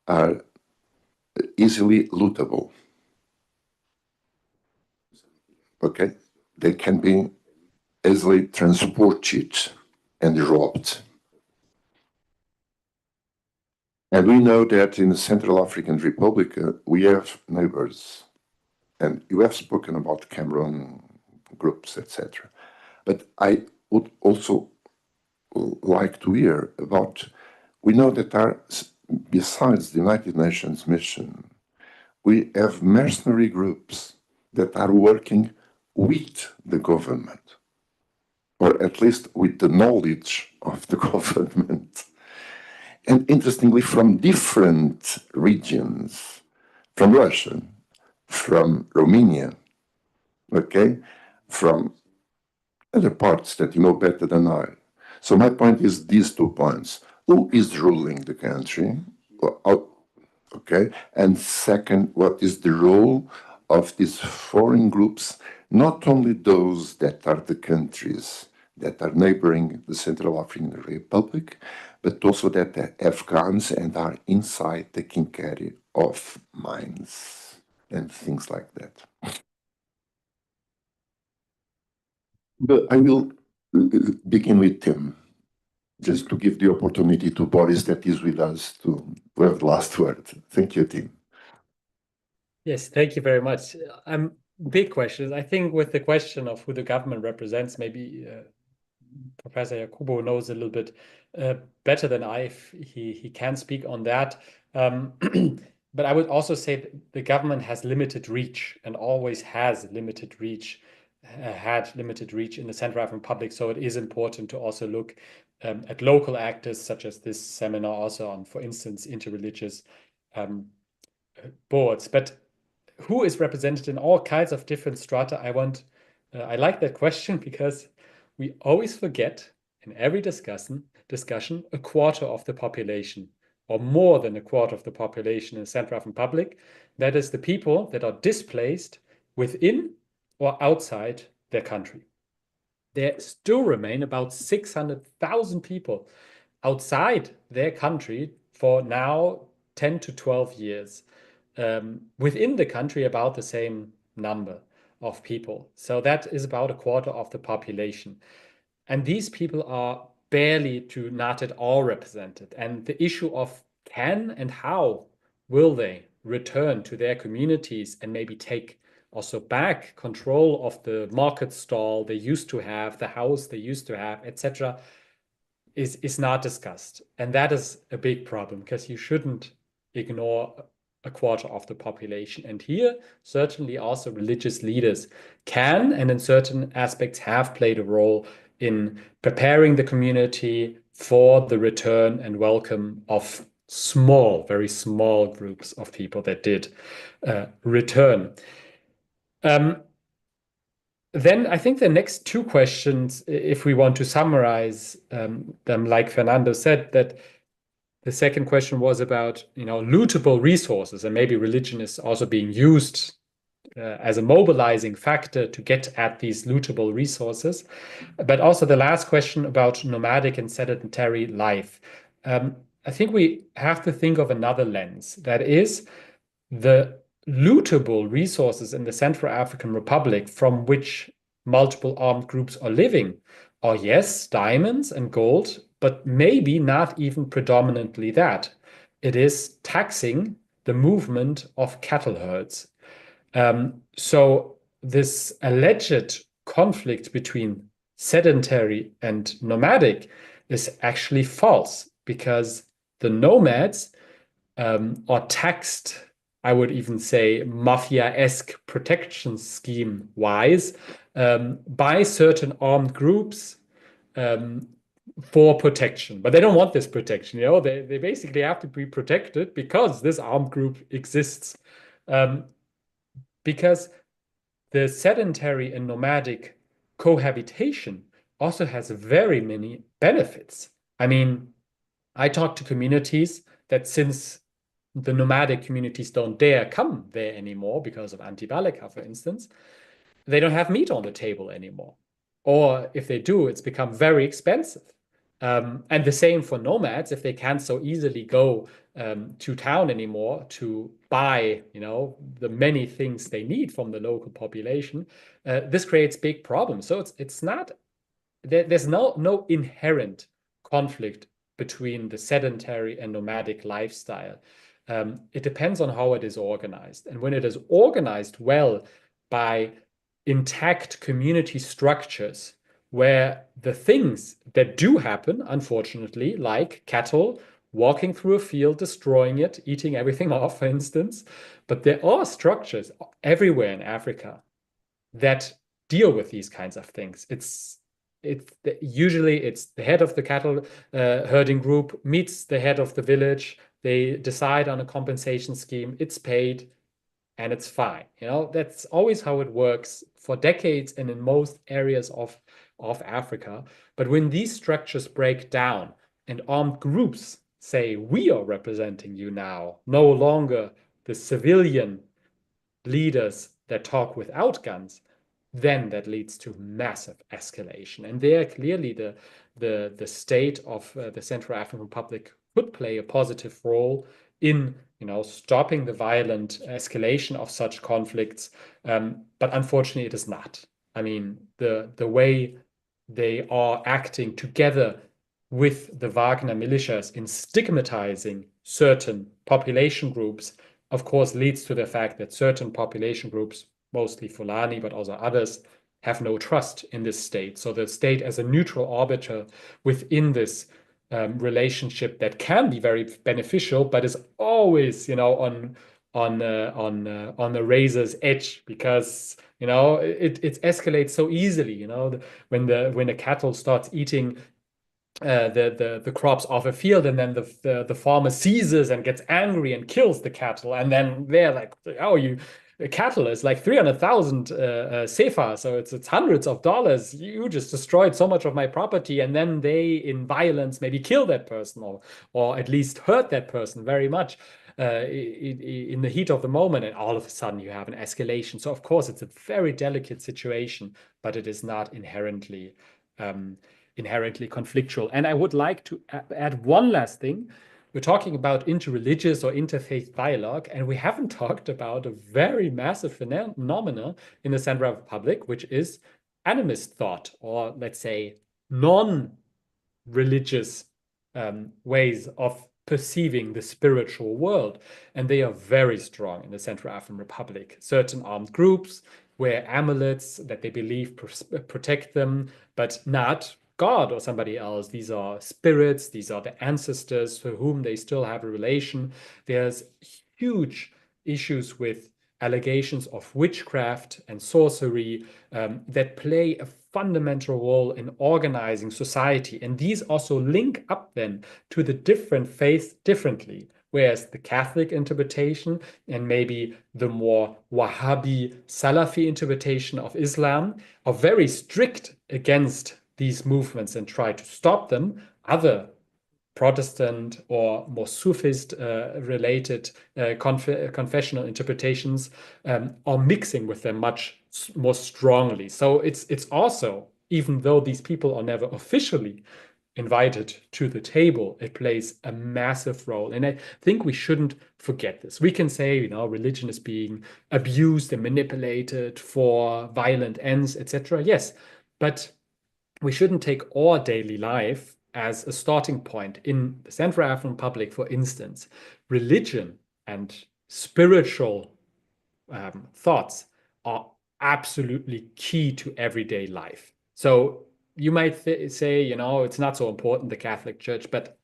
are easily lootable. Okay? They can be easily transported and robbed. And we know that in the Central African Republic, we have neighbors, and you have spoken about Cameroon groups, etc. But I would also like to hear about, we know that besides the United Nations mission, we have mercenary groups that are working with the government, or at least with the knowledge of the government. And interestingly, from different regions, from Russia, from Romania, okay, from other parts that you know better than I. So my point is these 2 points. Who is ruling the country? Okay, and second, what is the role of these foreign groups, not only those that are the countries that are neighboring the Central African Republic, but also that have guns and are inside taking care of mines and things like that. But I will begin with Tim, just to give the opportunity to Boris that is with us to have the last word. Thank you, Tim. Yes, thank you very much. Big questions. I think with the question of who the government represents, maybe Professor Yakoubou knows a little bit better than I if he can speak on that. But I would also say the government has limited reach and always has limited reach, had limited reach in the Central African Republic. So it is important to also look at local actors, such as this seminar also on, for instance, interreligious boards. But who is represented in all kinds of different strata? I like that question because we always forget in every discussion a quarter of the population, or more than a quarter of the population in the Central African Republic. That is the people that are displaced within or outside their country. There still remain about 600,000 people outside their country for now 10 to 12 years. Within the country, about the same number of people. So that is about a quarter of the population. And these people are barely to not at all represented. And the issue of can and how will they return to their communities and maybe take also back control of the market stall they used to have, the house they used to have, etc., is not discussed. And that is a big problem, because you shouldn't ignore a quarter of the population. And here, certainly also religious leaders can, and in certain aspects have played a role in preparing the community for the return and welcome of small, very small groups of people that did return. Then I think the next two questions, if we want to summarize them, like Fernando said, that the second question was about, lootable resources, and maybe religion is also being used as a mobilizing factor to get at these lootable resources. But also the last question about nomadic and sedentary life. I think we have to think of another lens, that is the lootable resources in the Central African Republic from which multiple armed groups are living are, yes, diamonds and gold, but maybe not even predominantly that. It is taxing the movement of cattle herds. So this alleged conflict between sedentary and nomadic is actually false, because the nomads are taxed, I would even say mafia-esque protection scheme wise, by certain armed groups for protection. But they don't want this protection, they basically have to be protected because this armed group exists. Because the sedentary and nomadic cohabitation also has very many benefits. I mean, I talk to communities that, since the nomadic communities don't dare come there anymore because of Antibalaka, for instance, they don't have meat on the table anymore. Or if they do, it's become very expensive. And the same for nomads, if they can't so easily go to town anymore to buy, the many things they need from the local population, this creates big problems. So it's not, there's no inherent conflict between the sedentary and nomadic lifestyle. It depends on how it is organized. And when it is organized well by intact community structures, where the things that do happen, unfortunately, like cattle walking through a field, destroying it, eating everything off, for instance, but there are structures everywhere in Africa that deal with these kinds of things. Usually it's the head of the cattle herding group meets the head of the village. They decide on a compensation scheme. It's paid, and it's fine. That's always how it works for decades and in most areas of Africa. But when these structures break down and armed groups say, we are representing you now, no longer the civilian leaders that talk without guns, then that leads to massive escalation. And there clearly the state of the Central African Republic could play a positive role in stopping the violent escalation of such conflicts. But unfortunately, it is not. I mean, the way they are acting together with the Wagner militias in stigmatizing certain population groups, of course, leads to the fact that certain population groups, mostly Fulani, but also others, have no trust in this state. So the state as a neutral arbiter within this relationship that can be very beneficial, but is always, on the razor's edge, because it escalates so easily. When the cattle starts eating the crops off a field, and then the farmer seizes and gets angry and kills the cattle, and then they're like, cattle is like 300,000 sefa, so it's hundreds of dollars. You just destroyed so much of my property, and then they, in violence, maybe kill that person or at least hurt that person very much in the heat of the moment, and all of a sudden you have an escalation. So of course it's a very delicate situation, but it is not inherently conflictual. And I would like to add one last thing. We're talking about interreligious or interfaith dialogue, and we haven't talked about a very massive phenomenon in the Central Republic, which is animist thought, or let's say non-religious ways of perceiving the spiritual world. And they are very strong in the Central African Republic. Certain armed groups wear amulets that they believe protect them, but not God or somebody else. These are spirits, these are the ancestors for whom they still have a relation. There's huge issues with allegations of witchcraft and sorcery that play a fundamental role in organizing society. And these also link up then to the different faiths differently. Whereas the Catholic interpretation and maybe the more Wahhabi Salafi interpretation of Islam are very strict against these movements and try to stop them. Other Protestant or more Sufist related confessional interpretations are mixing with them much more strongly. So it's also, even though these people are never officially invited to the table, it plays a massive role. And I think we shouldn't forget this. We can say, religion is being abused and manipulated for violent ends, etc. Yes, but we shouldn't take our daily life as a starting point. In the Central African Republic, for instance, religion and spiritual thoughts are absolutely key to everyday life. So you might say, it's not so important, the Catholic Church, but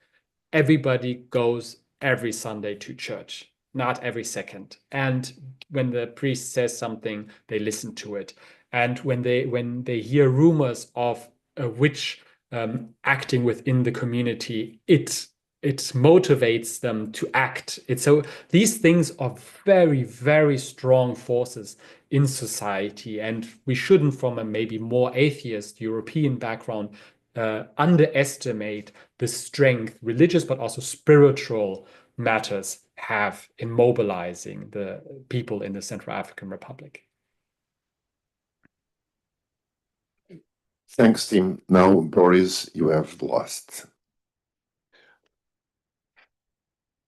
everybody goes every Sunday to church, not every second. And when the priest says something, they listen to it. And when they hear rumors of a witch acting within the community, it motivates them to act. So these things are very, very strong forces in society, and we shouldn't, from a maybe more atheist European background, underestimate the strength religious but also spiritual matters have in mobilizing the people in the Central African Republic. Thanks, Tim. Now, Boris, you have the last.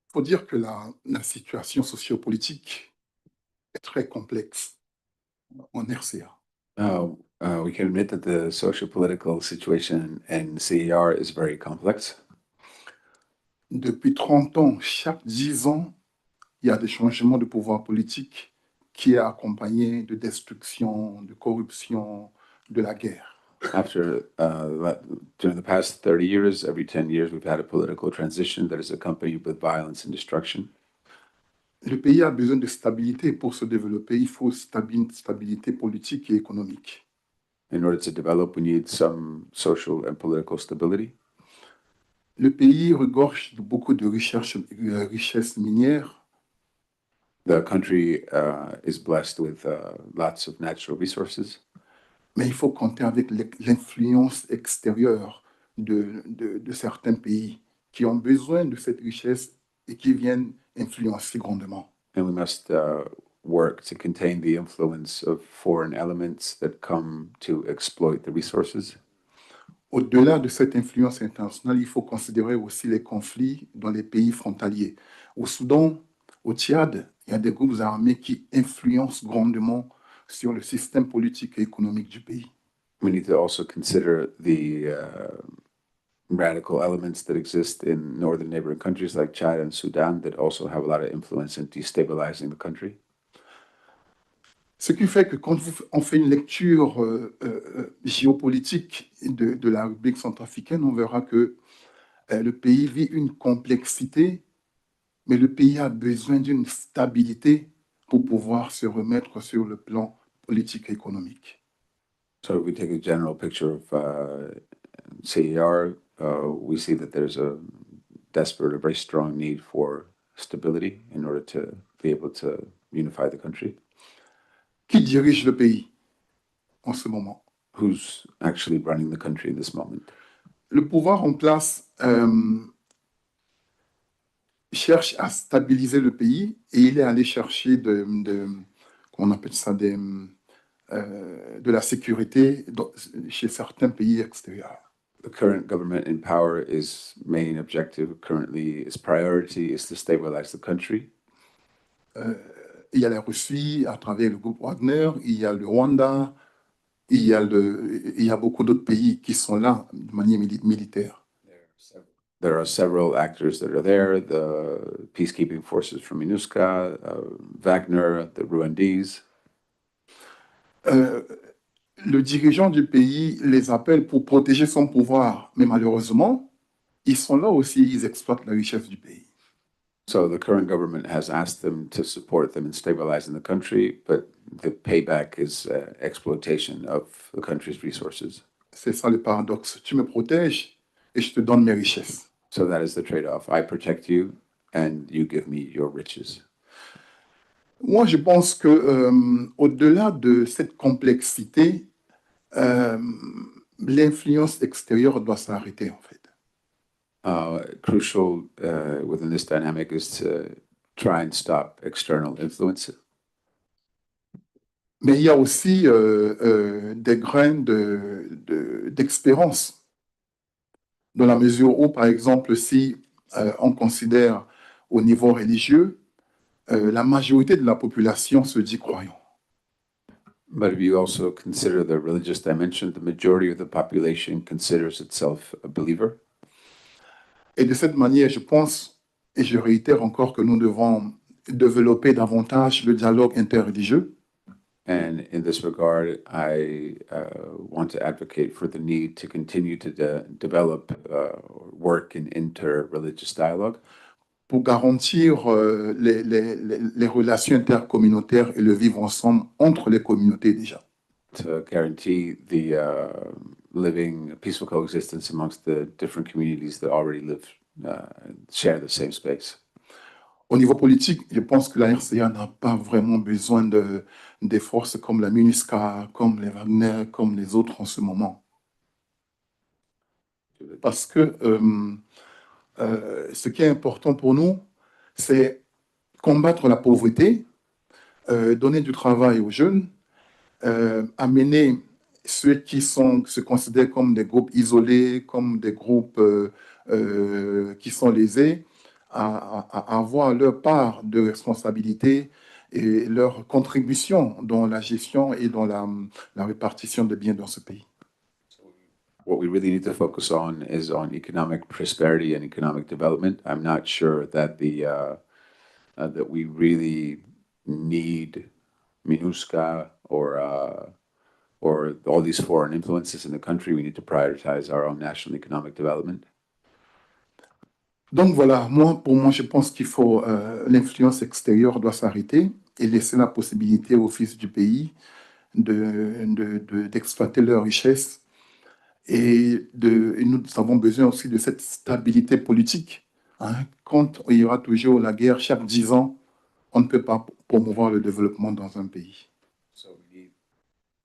Il faut dire que la situation sociopolitique est très complexe en RCA. We can admit that the socio-political situation in CER is very complex. Depuis 30 ans, chaque 10 ans, il y a des changements de pouvoir politique qui est accompagné de destruction, de corruption, de la guerre. During the past 30 years, every 10 years, we've had a political transition that is accompanied with violence and destruction. Le pays a besoin de stabilité pour se développer. Il faut stabilité politique et économique. In order to develop, we need some social and political stability. Le pays regorge de beaucoup de richesses minières. The country is blessed with lots of natural resources. Mais il faut compter avec l'influence extérieure de certains pays qui ont besoin de cette richesse et qui viennent influencer grandement. And we must work to contain the influence of foreign elements that come to exploit the resources. Au-delà de cette influence internationale, il faut considérer aussi les conflits dans les pays frontaliers. Au Soudan, au Tchad, il y a des groupes armés qui influencent grandement sur le système politique et économique du pays. We need to also consider the radical elements that exist in northern neighboring countries like Chad and Sudan that also have a lot of influence in destabilizing the country. Ce qui fait que quand on fait une lecture géopolitique de la République centrafricaine, on verra que le pays vit une complexité, mais le pays a besoin d'une stabilité pour pouvoir se remettre sur le plan politique et économique. So if we take a general picture of CER, we see that there's a desperate, a very strong need for stability in order to be able to unify the country. Qui dirige le pays en ce moment? Who's actually running the country in this moment? Le pouvoir en place cherche à stabiliser le pays et il est allé chercher comment on appelle ça, de la sécurité chez certains pays extérieurs. The current government in power, its main objective currently, its priority is to stabilize the country. Il y a la Russie à travers le groupe Wagner, il y a le Rwanda, il y a beaucoup d'autres pays qui sont là de manière militaire. There are several actors that are there, the peacekeeping forces from MINUSCA, Wagner, the Rwandese. le dirigeant du pays les appelle pour protéger son pouvoir, mais malheureusement, ils sont là aussi, ils exploitent la richesse du pays. So the current government has asked them to support them in stabilizing the country, but the payback is exploitation of the country's resources. C'est ça le paradoxe. Tu me protèges et je te donne mes richesses. So that is the trade-off. I protect you and you give me your riches. Moi, je pense que au-delà de cette complexité, l'influence extérieure doit s'arrêter en fait. Crucial within this dynamic is to try and stop external influence. Mais il y a aussi des grains d'expérience, dans la mesure où, par exemple, si on considère au niveau religieux, la majorité de la population se dit croyant. But if you also consider the religious dimension, the majority of the population considers itself a believer. Et de cette manière, je pense, et je réitère encore que nous devons développer davantage le dialogue inter-religieux. And in this regard, I want to advocate for the need to continue to develop work in inter-religious dialogue. Pour garantir les relations intercommunautaires et le vivre ensemble entre les communautés déjà. To guarantee the living peaceful coexistence amongst the different communities that already live, share the same space. Au niveau politique, je pense que la RCA n'a pas vraiment besoin des forces comme la MINUSCA, comme les Wagner, comme les autres en ce moment. Parce que ce qui est important pour nous, c'est combattre la pauvreté, donner du travail aux jeunes, amener ceux qui se considèrent comme des groupes isolés, comme des groupes qui sont lésés, à avoir leur part de responsabilité et leur contribution dans la gestion et dans la répartition des biens dans ce pays. What we really need to focus on is on economic prosperity and economic development. I'm not sure that that we really need MINUSCA or all these foreign influences in the country. We need to prioritize our own national economic development. Donc voilà, pour moi, je pense qu'il faut l'influence extérieure doit s'arrêter et laisser la possibilité aux fils du pays d'exploiter leurs richesses. Et nous avons besoin aussi de cette stabilité politique. Quand il y aura toujours la guerre chaque 10 ans, on ne peut pas promouvoir le développement dans un pays. So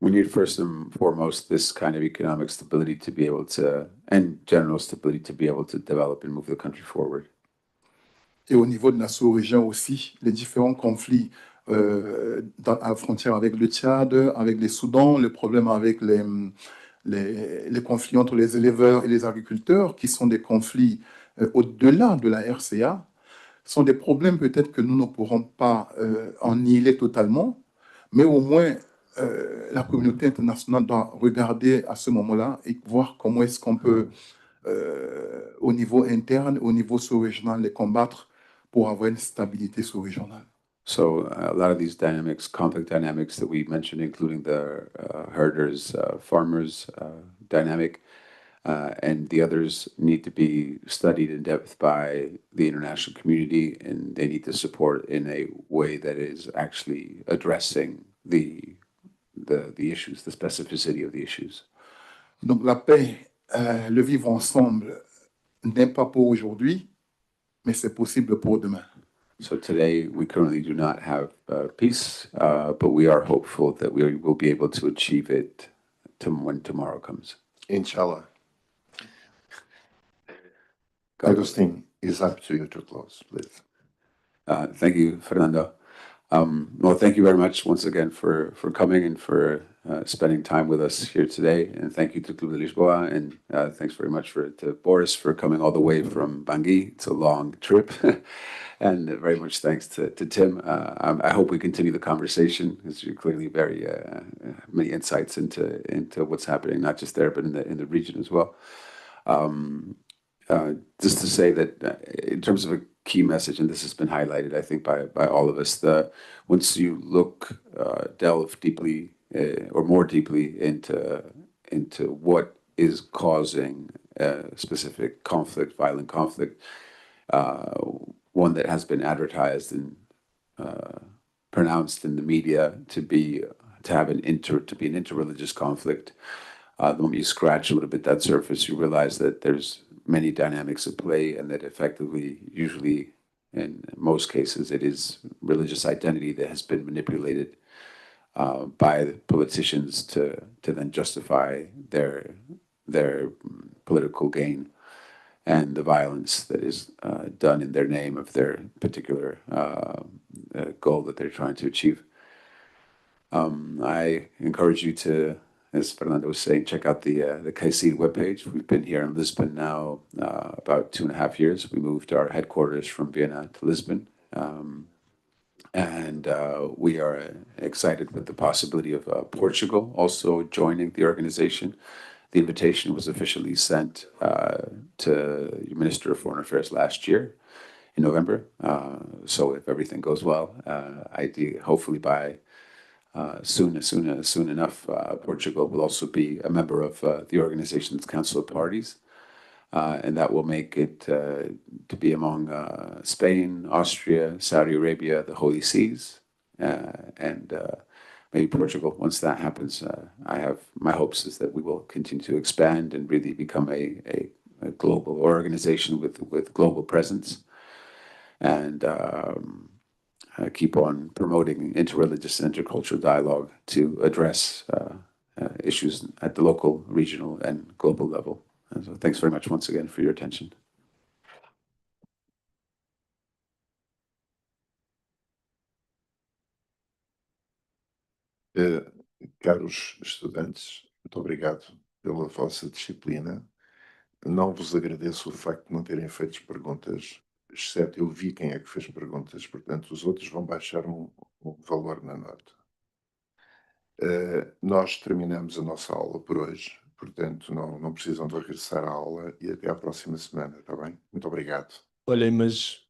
we need first and foremost this kind of economic stability to be able to, and general stability to be able to develop and move the country forward. Et au niveau de la sous-région aussi, les différents conflits à la frontière avec le Tchad, avec les Soudans, le problème avec les conflits entre les éleveurs et les agriculteurs, qui sont des conflits au-delà de la RCA, sont des problèmes peut-être que nous ne pourrons pas annihiler totalement, mais au moins la communauté internationale doit regarder à ce moment-là et voir comment est-ce qu'on peut, au niveau interne, au niveau sous-régional, les combattre pour avoir une stabilité sous-régionale. So a lot of these dynamics, conflict dynamics that we mentioned, including the herders, farmers dynamic, and the others need to be studied in depth by the international community, and they need to support in a way that is actually addressing the issues, the specificity of the issues. Donc la paix, le vivre ensemble n'est pas pour aujourd'hui, mais c'est possible pour demain. So today we currently do not have peace, but we are hopeful that we will be able to achieve it when tomorrow comes. Inshallah. Agustin, it's up to you to close, please. Thank you, Fernando. Well, thank you very much once again for coming and for spending time with us here today. And thank you to Clube de Lisboa, and thanks very much to Boris for coming all the way from Bangui. It's a long trip. And very much thanks to Tim. I hope we continue the conversation, because you're clearly very many insights into what's happening, not just there, but in the region as well. Just to say that in terms of a key message, and this has been highlighted, I think, by all of us, once you delve deeply or more deeply into what is causing specific conflict, violent conflict, one that has been advertised and pronounced in the media to be an inter-religious conflict. The moment you scratch a little bit that surface, you realize that there's many dynamics at play, and that effectively, usually, in most cases, it is religious identity that has been manipulated by the politicians to then justify their political gain, and the violence that is done in their name of their particular goal that they're trying to achieve. I encourage you to, as Fernando was saying, check out the KAICIID webpage. We've been here in Lisbon now about 2.5 years. We moved our headquarters from Vienna to Lisbon. And we are excited with the possibility of Portugal also joining the organization. The invitation was officially sent to the Minister of Foreign Affairs last year in November. So if everything goes well, hopefully by soon enough, Portugal will also be a member of the organization's Council of Parties. And that will make it to be among Spain, Austria, Saudi Arabia, the Holy Seas, and maybe Portugal. Once that happens, I have my hopes is that we will continue to expand and really become a global organization with global presence, and keep on promoting interreligious and intercultural dialogue to address issues at the local, regional, and global level. And so thanks very much once again for your attention. Caros estudantes, muito obrigado pela vossa disciplina. Não vos agradeço o facto de não terem feito perguntas, exceto eu vi quem é que fez perguntas, portanto os outros vão baixar um valor na nota. Nós terminamos a nossa aula por hoje, portanto não precisam de regressar à aula, e até à próxima semana, está bem? Muito obrigado. Olhem, mas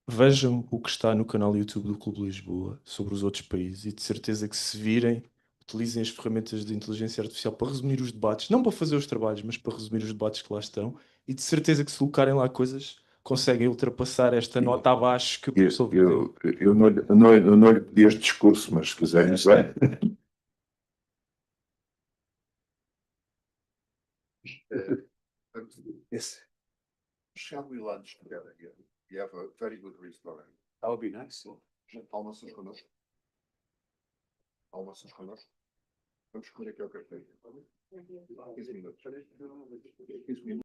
vejam o que está no canal YouTube do Clube de Lisboa sobre os outros países, e de certeza que, se virem, utilizem as ferramentas de inteligência artificial para resumir os debates, não para fazer os trabalhos, mas para resumir os debates que lá estão, e de certeza que, se colocarem lá coisas, conseguem ultrapassar esta nota abaixo que o professor deu. Eu não lhe pedi este discurso, mas se quiserem... Shall we lunch together here? We have a very good restaurant. That would be nice. Almoças connosco? Almoças connosco? Vamos comer aqui ao café. 15 minutos. 15 minutos.